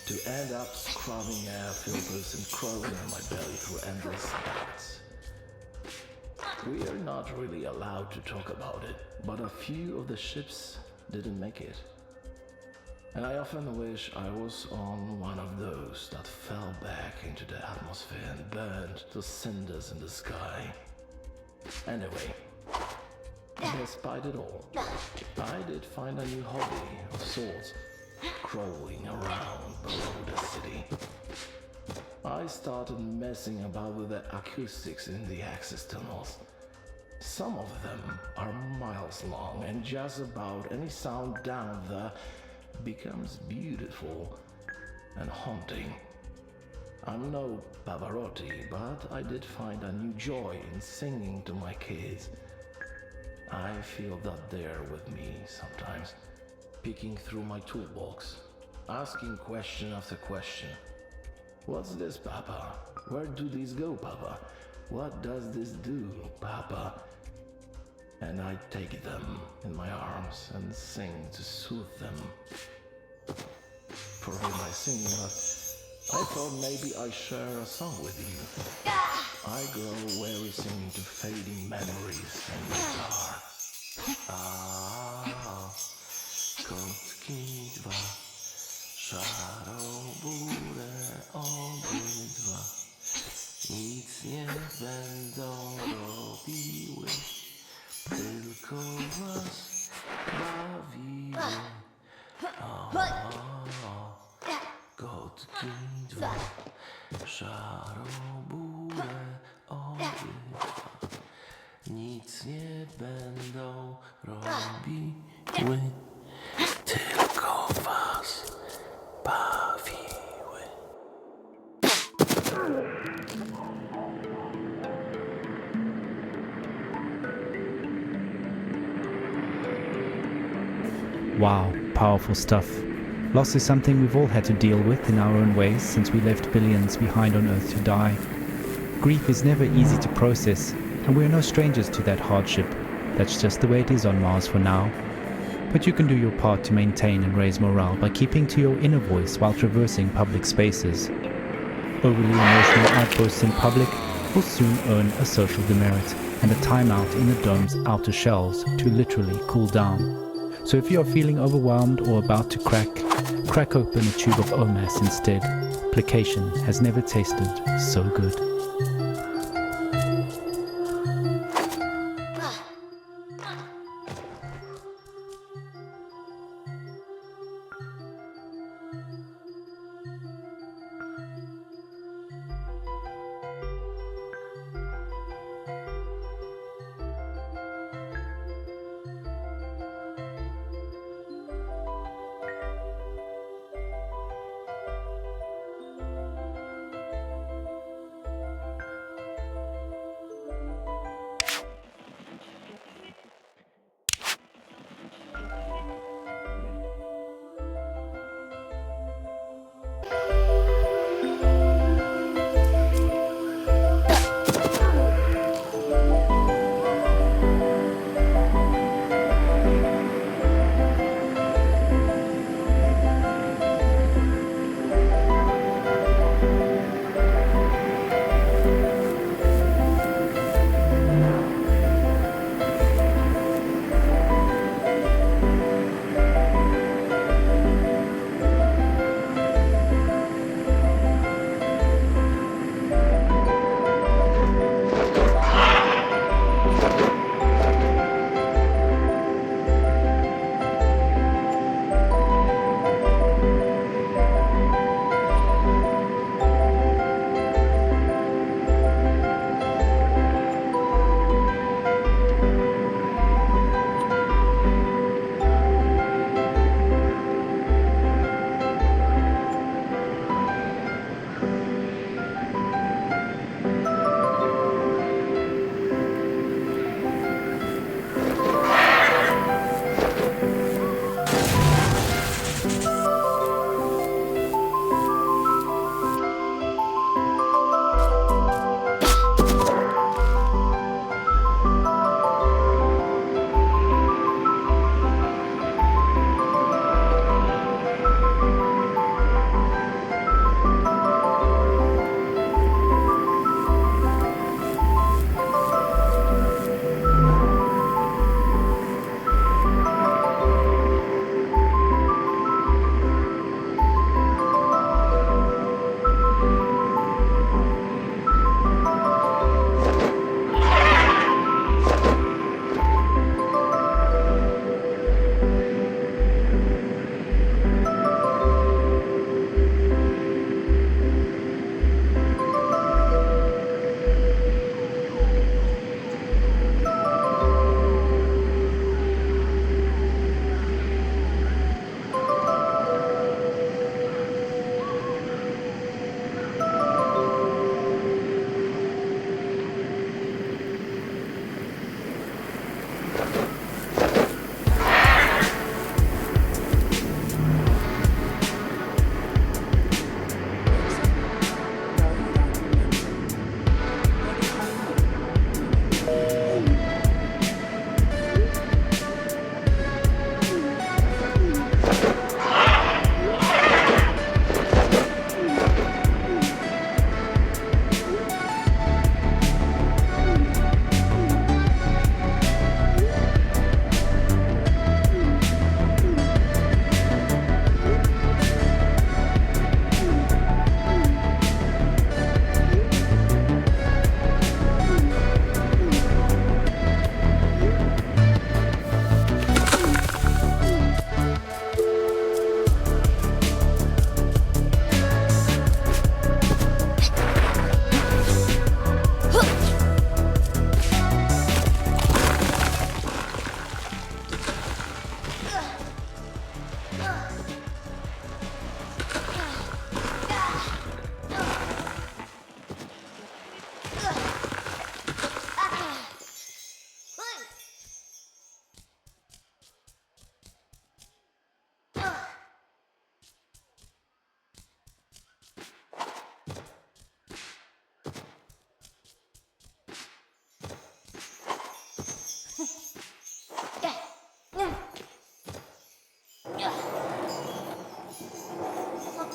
to end up scrubbing air filters and crawling on my belly through endless ducts. We are not really allowed to talk about it, but a few of the ships didn't make it. And I often wish I was on one of those that fell back into the atmosphere and burned to cinders in the sky. Anyway, despite it all, I did find a new hobby of sorts, crawling around below the city. I started messing about with the acoustics in the access tunnels. Some of them are miles long, and just about any sound down there becomes beautiful and haunting. I'm no Pavarotti, but I did find a new joy in singing to my kids. I feel that they're with me sometimes, peeking through my toolbox, asking question after question. What's this, Papa? Where do these go, Papa? What does this do, Papa? And I take them in my arms and sing to soothe them. Forgive my singing, but I thought maybe I'd share a song with you. I grow weary singing to fading memories and guitar. Kotki dwa, szaro-buré obydwa, nic nie będą robiły, tylko was bawiły. Kotki dwa, szaro-buré obydwa, nic nie będą robiły, tylko was bawiły. Wow, powerful stuff. Loss is something we've all had to deal with in our own ways since we left billions behind on Earth to die. Grief is never easy to process, and we are no strangers to that hardship. That's just the way it is on Mars for now. But you can do your part to maintain and raise morale by keeping to your inner voice while traversing public spaces. Overly emotional outbursts in public will soon earn a social demerit and a timeout in the dome's outer shells to literally cool down. So if you are feeling overwhelmed or about to crack open a tube of OMAS instead. Placation has never tasted so good.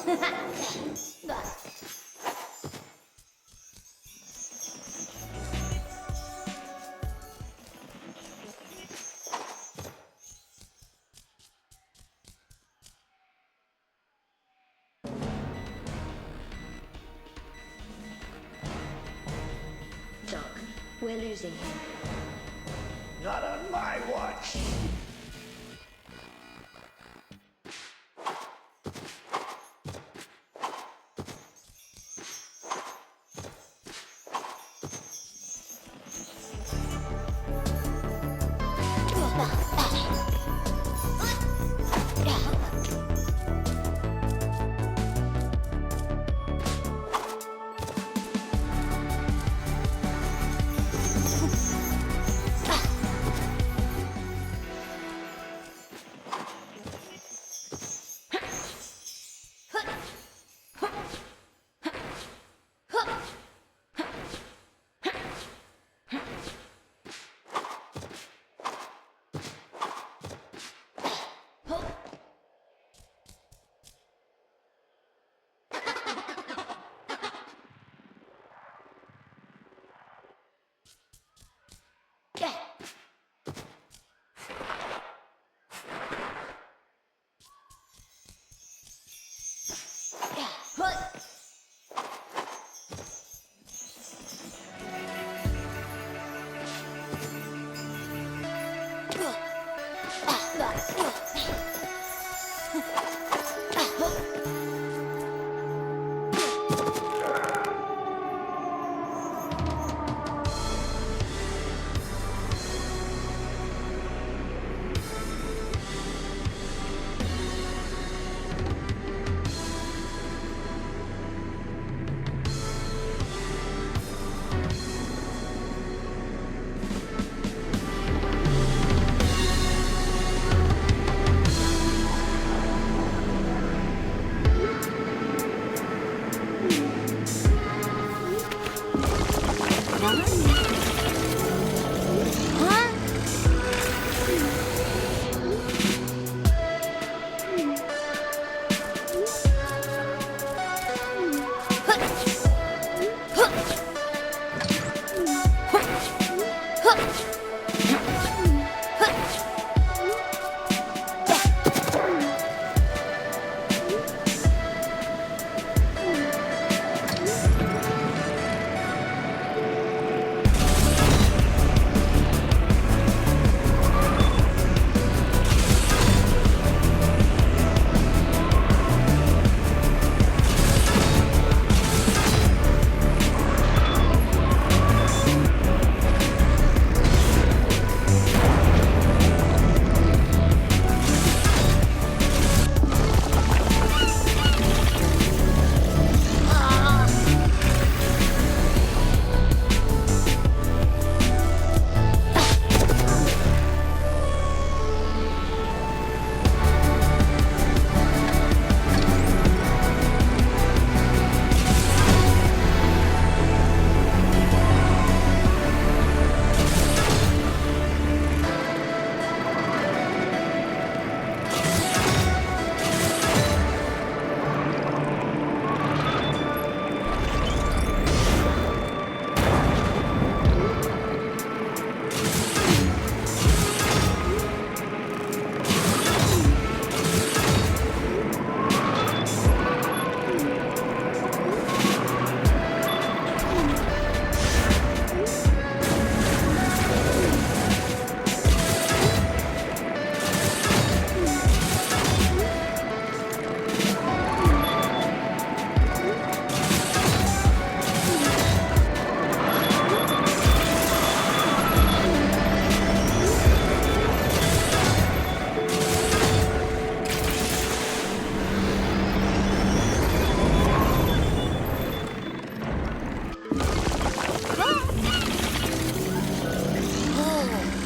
Doc, we're losing him. Not on my watch.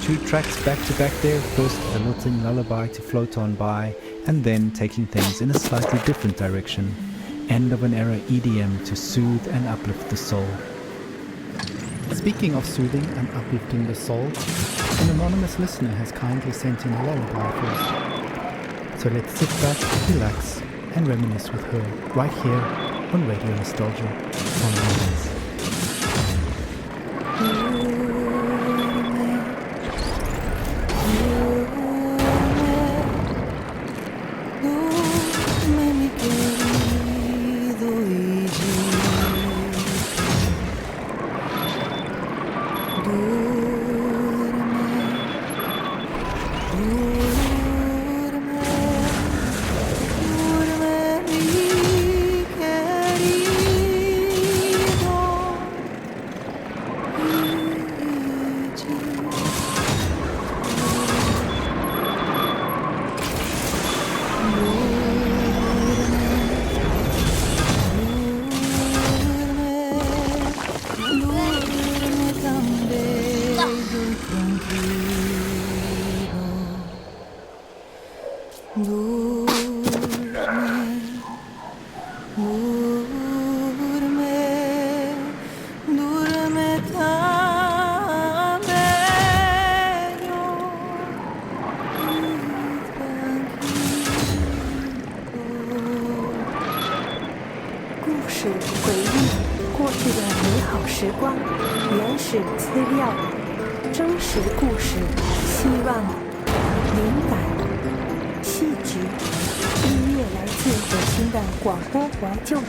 Two tracks back to back there, first a lilting lullaby to float on by, and then taking things in a slightly different direction. End of an era EDM to soothe and uplift the soul. Speaking of soothing and uplifting the soul, an anonymous listener has kindly sent in a lullaby for us. So let's sit back, relax, and reminisce with her right here on Radio Nostalgia from Mars.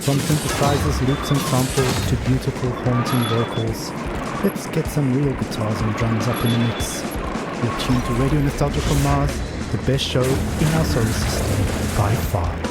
From synthesizers, loops and samples to beautiful haunting vocals, let's get some real guitars and drums up in the mix. You're tuned to Radio Nostalgia from Mars, the best show in our solar system by far.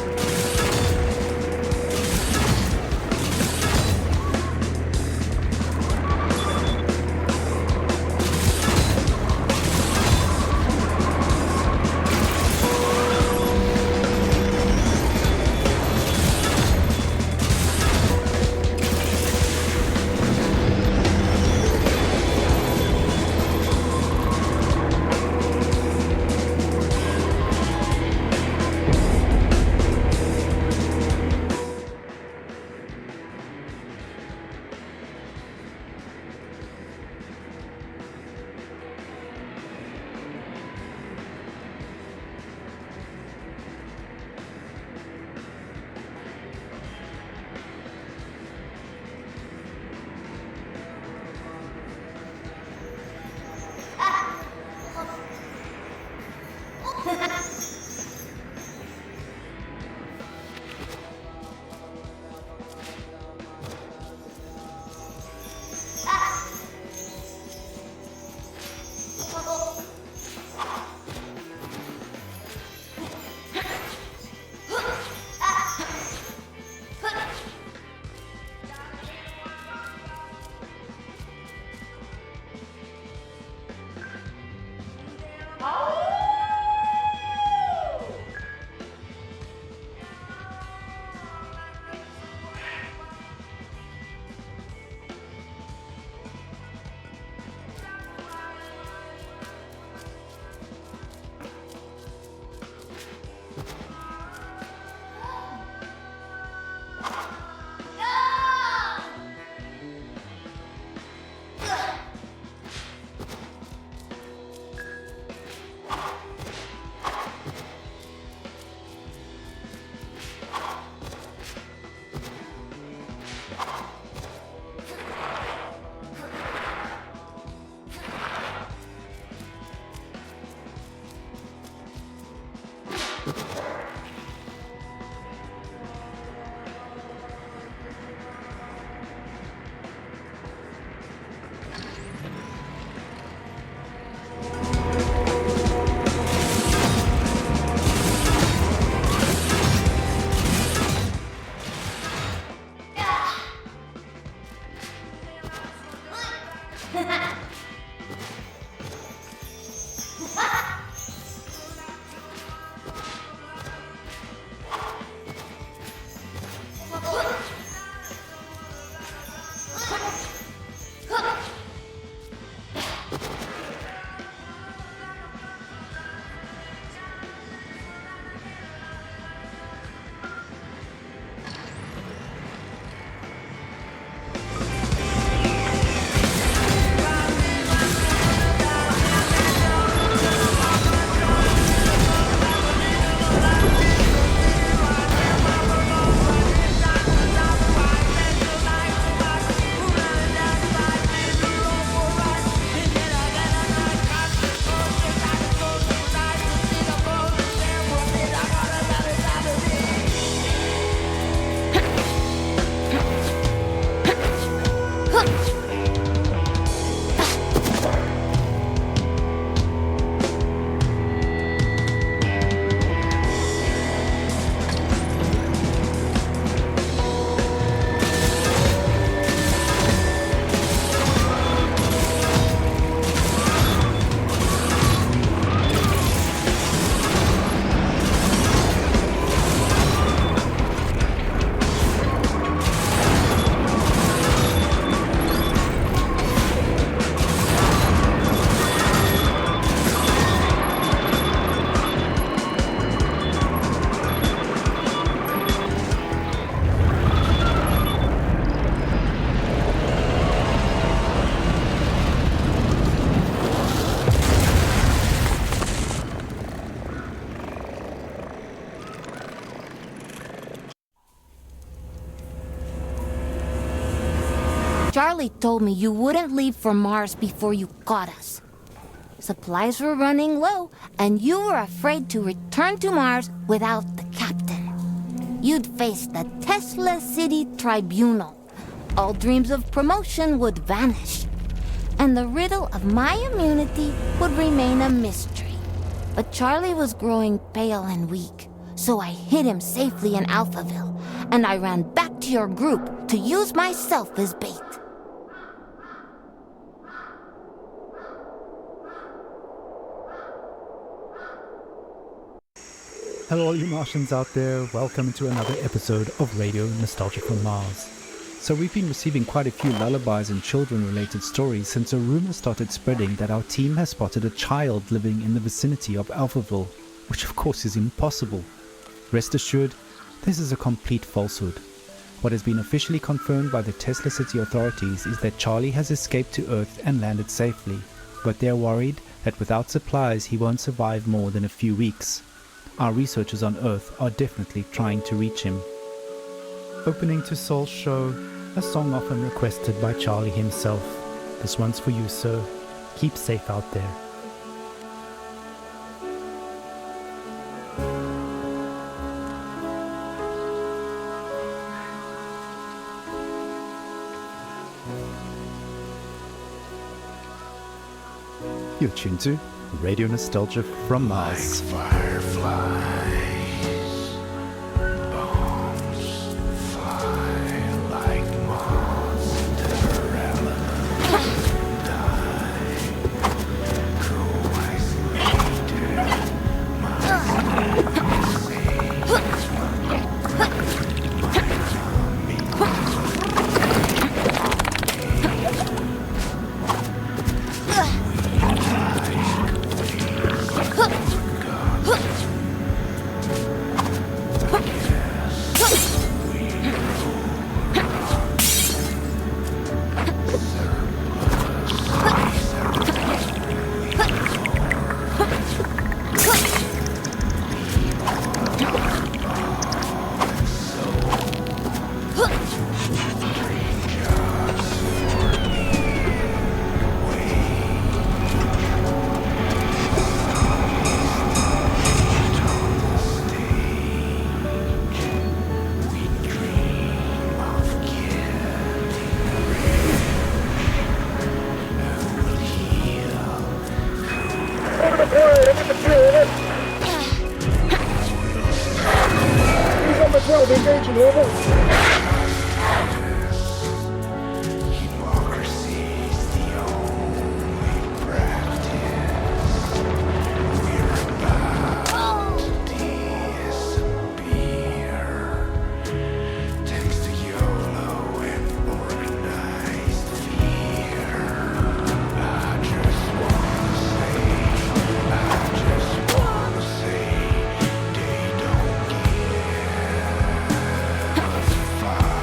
Charlie told me you wouldn't leave for Mars before you got us. Supplies were running low, and you were afraid to return to Mars without the captain. You'd face the Tesla City Tribunal. All dreams of promotion would vanish, and the riddle of my immunity would remain a mystery. But Charlie was growing pale and weak, so I hid him safely in Alphaville, and I ran back to your group to use myself as bait. Hello all you Martians out there, welcome to another episode of Radio Nostalgia from Mars. So we've been receiving quite a few lullabies and children-related stories since a rumor started spreading that our team has spotted a child living in the vicinity of Alphaville, which of course is impossible. Rest assured, this is a complete falsehood. What has been officially confirmed by the Tesla City authorities is that Charlie has escaped to Earth and landed safely, but they're worried that without supplies he won't survive more than a few weeks. Our researchers on Earth are definitely trying to reach him. Opening to Soul's show, a song often requested by Charlie himself. This one's for you, sir. Keep safe out there. You're tuned to Radio Nostalgia from Mars. Like fireflies, bombs fly like monster elements die. Go isolated, fire.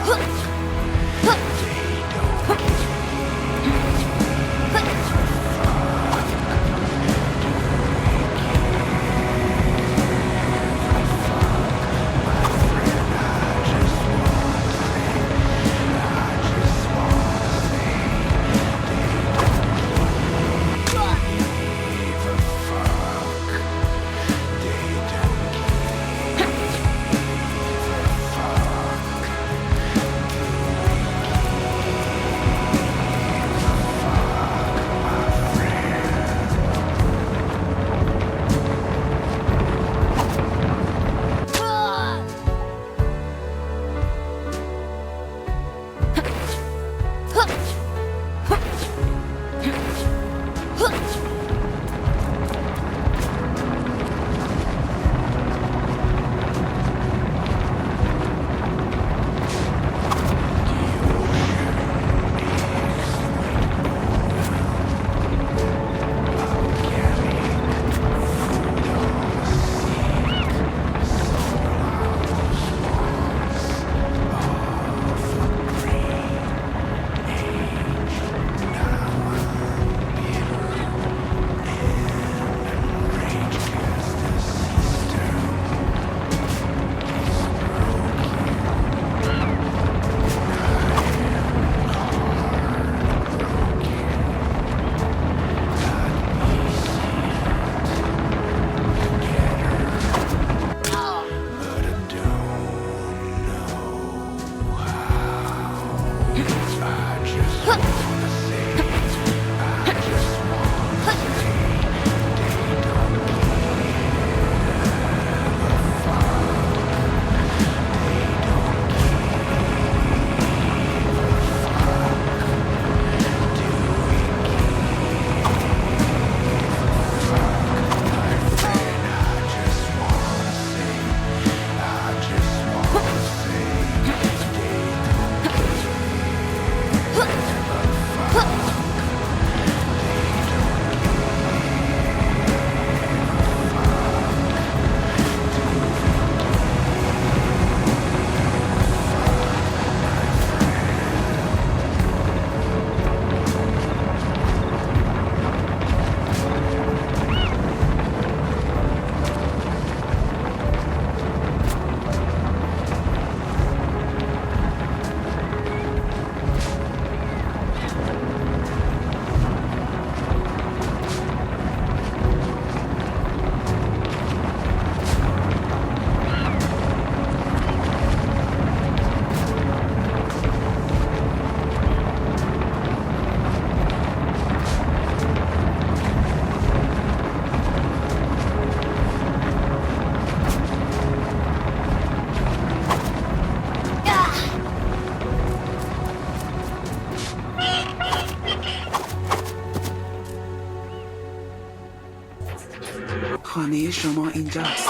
خانه شما اینجاست.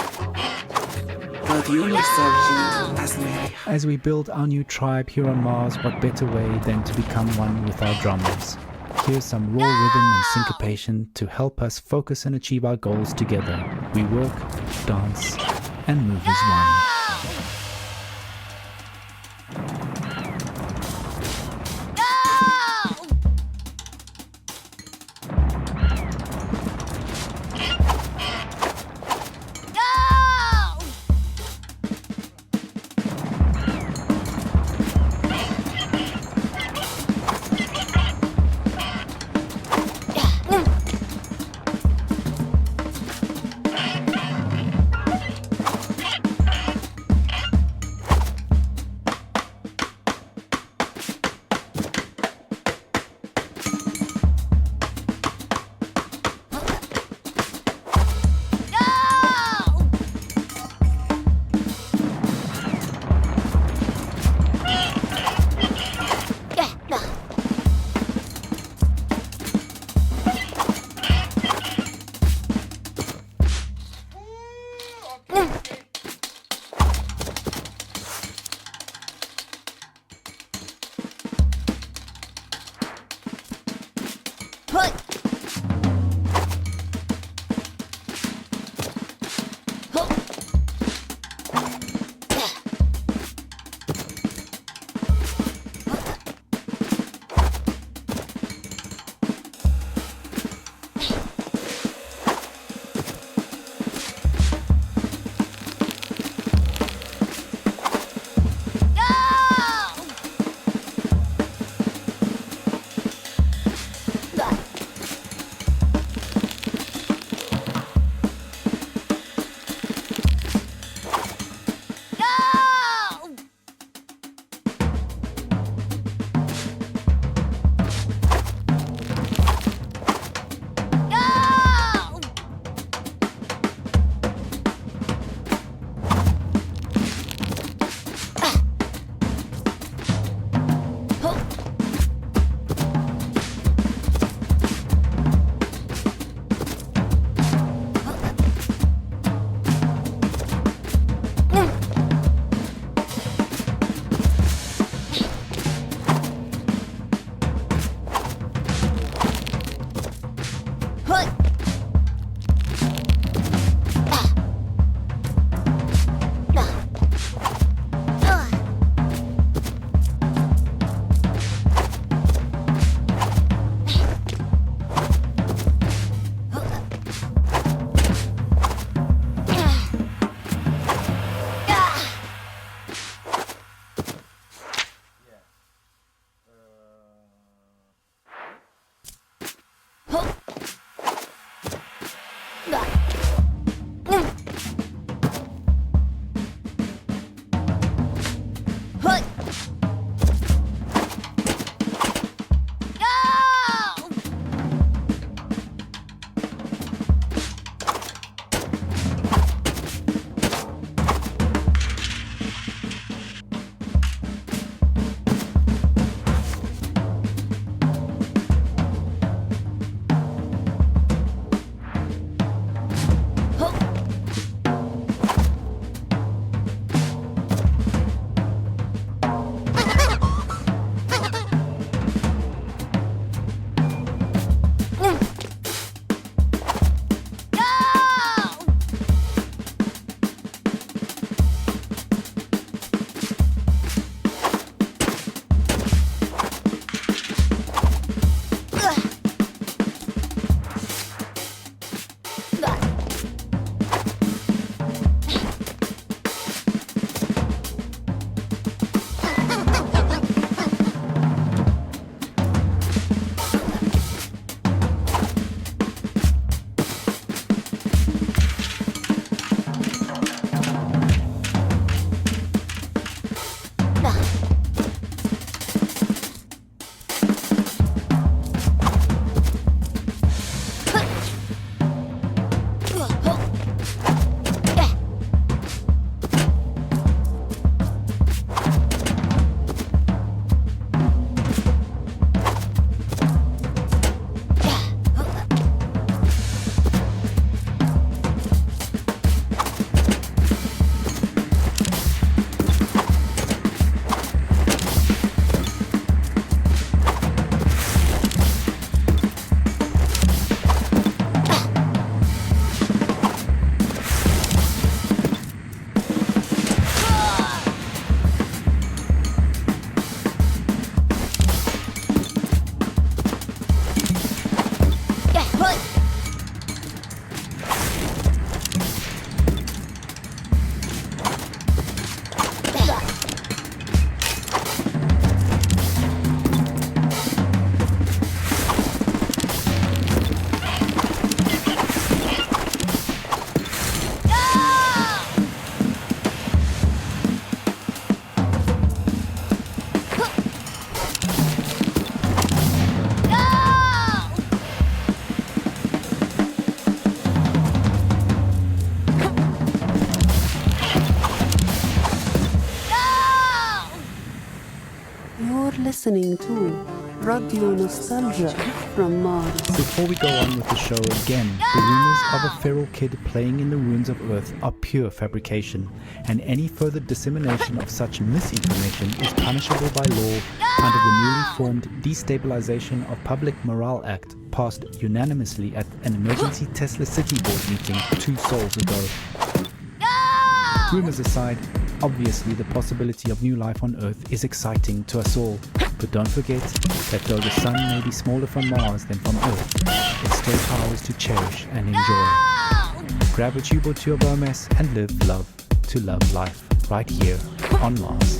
رادیو نوستالژی از مری. As we build our new tribe here on Mars, what better way than to become one with our drummers? Here's some raw rhythm and syncopation to help us focus and achieve our goals together. We work, dance, and move as one. listening to Radio Nostalgia from Mars. Before we go on with the show again, the rumors of a feral kid playing in the ruins of Earth are pure fabrication, and any further dissemination of such misinformation is punishable by law under the newly formed Destabilization of Public Morale Act, passed unanimously at an emergency Tesla City Board meeting 2 sols ago. Rumors aside, obviously the possibility of new life on Earth is exciting to us all, but don't forget that though the sun may be smaller from Mars than from Earth, it's still ours to cherish and enjoy. Grab a tube or two of OMS and live love to love life right here on Mars.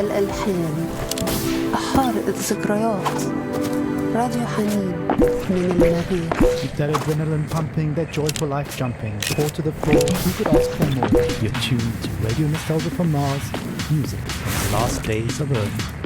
الألحان حارق الذكريات راديو حنين من المريخ. Keep that adrenaline pumping, that joyful life jumping. Fall to the floor, who could ask for more? You're tuned to Radio Nostalgia from Mars music from the last days of Earth.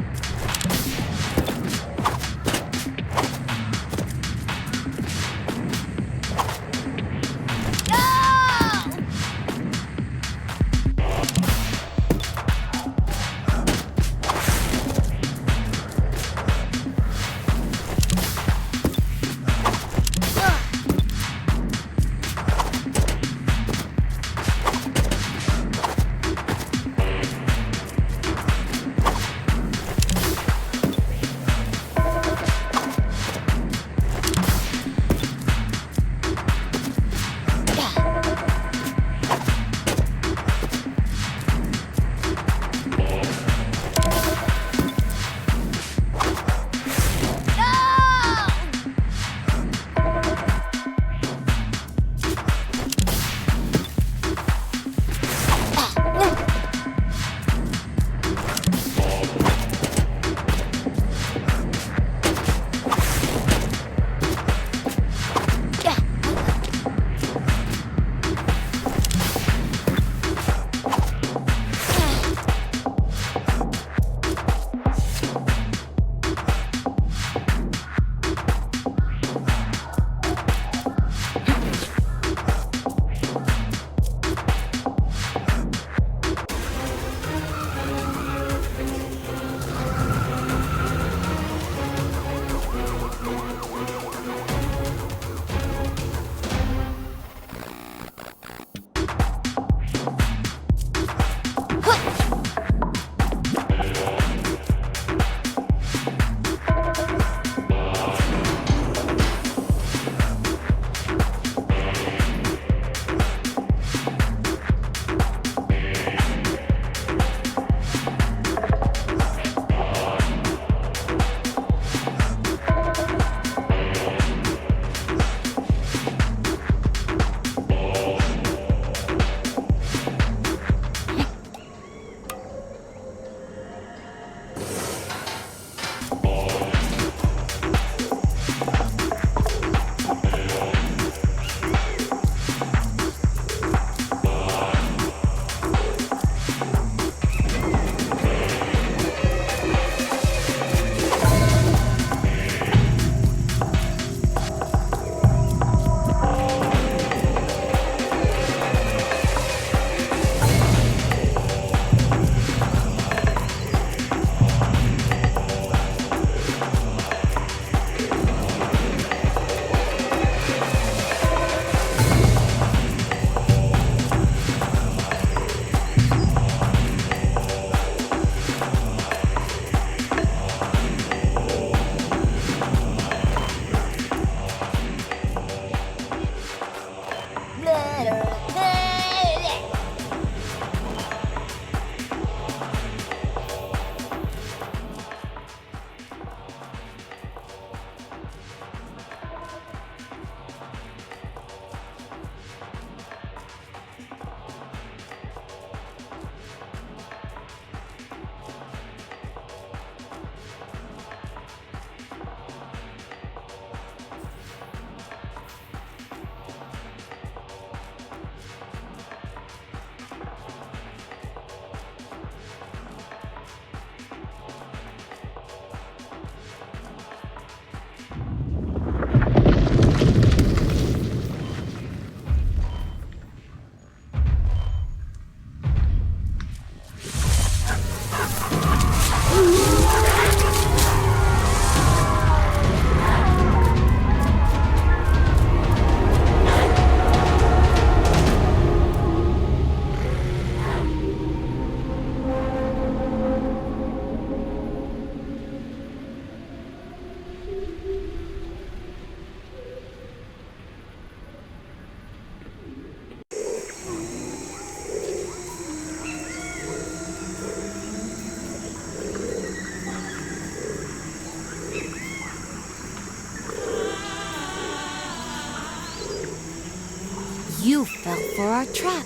You fell for our trap.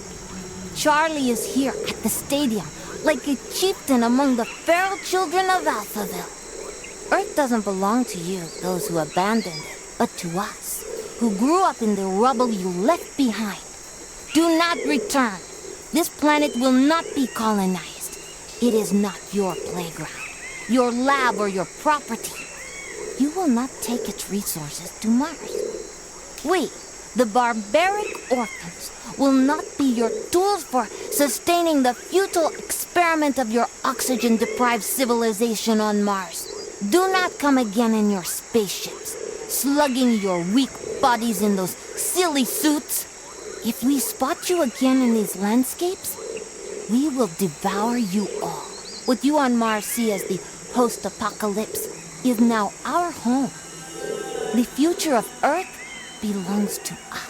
Charlie is here at the stadium, like a chieftain among the feral children of Alphaville. Earth doesn't belong to you, those who abandoned it, but to us, who grew up in the rubble you left behind. Do not return. This planet will not be colonized. It is not your playground, your lab, or your property. You will not take its resources to Mars. We, the barbaric orphans, will not be your tools for sustaining the futile experiment of your oxygen-deprived civilization on Mars. Do not come again in your spaceships, slugging your weak bodies in those silly suits. If we spot you again in these landscapes, we will devour you all. What you on Mars see as the post-apocalypse is now our home. The future of Earth belongs to us.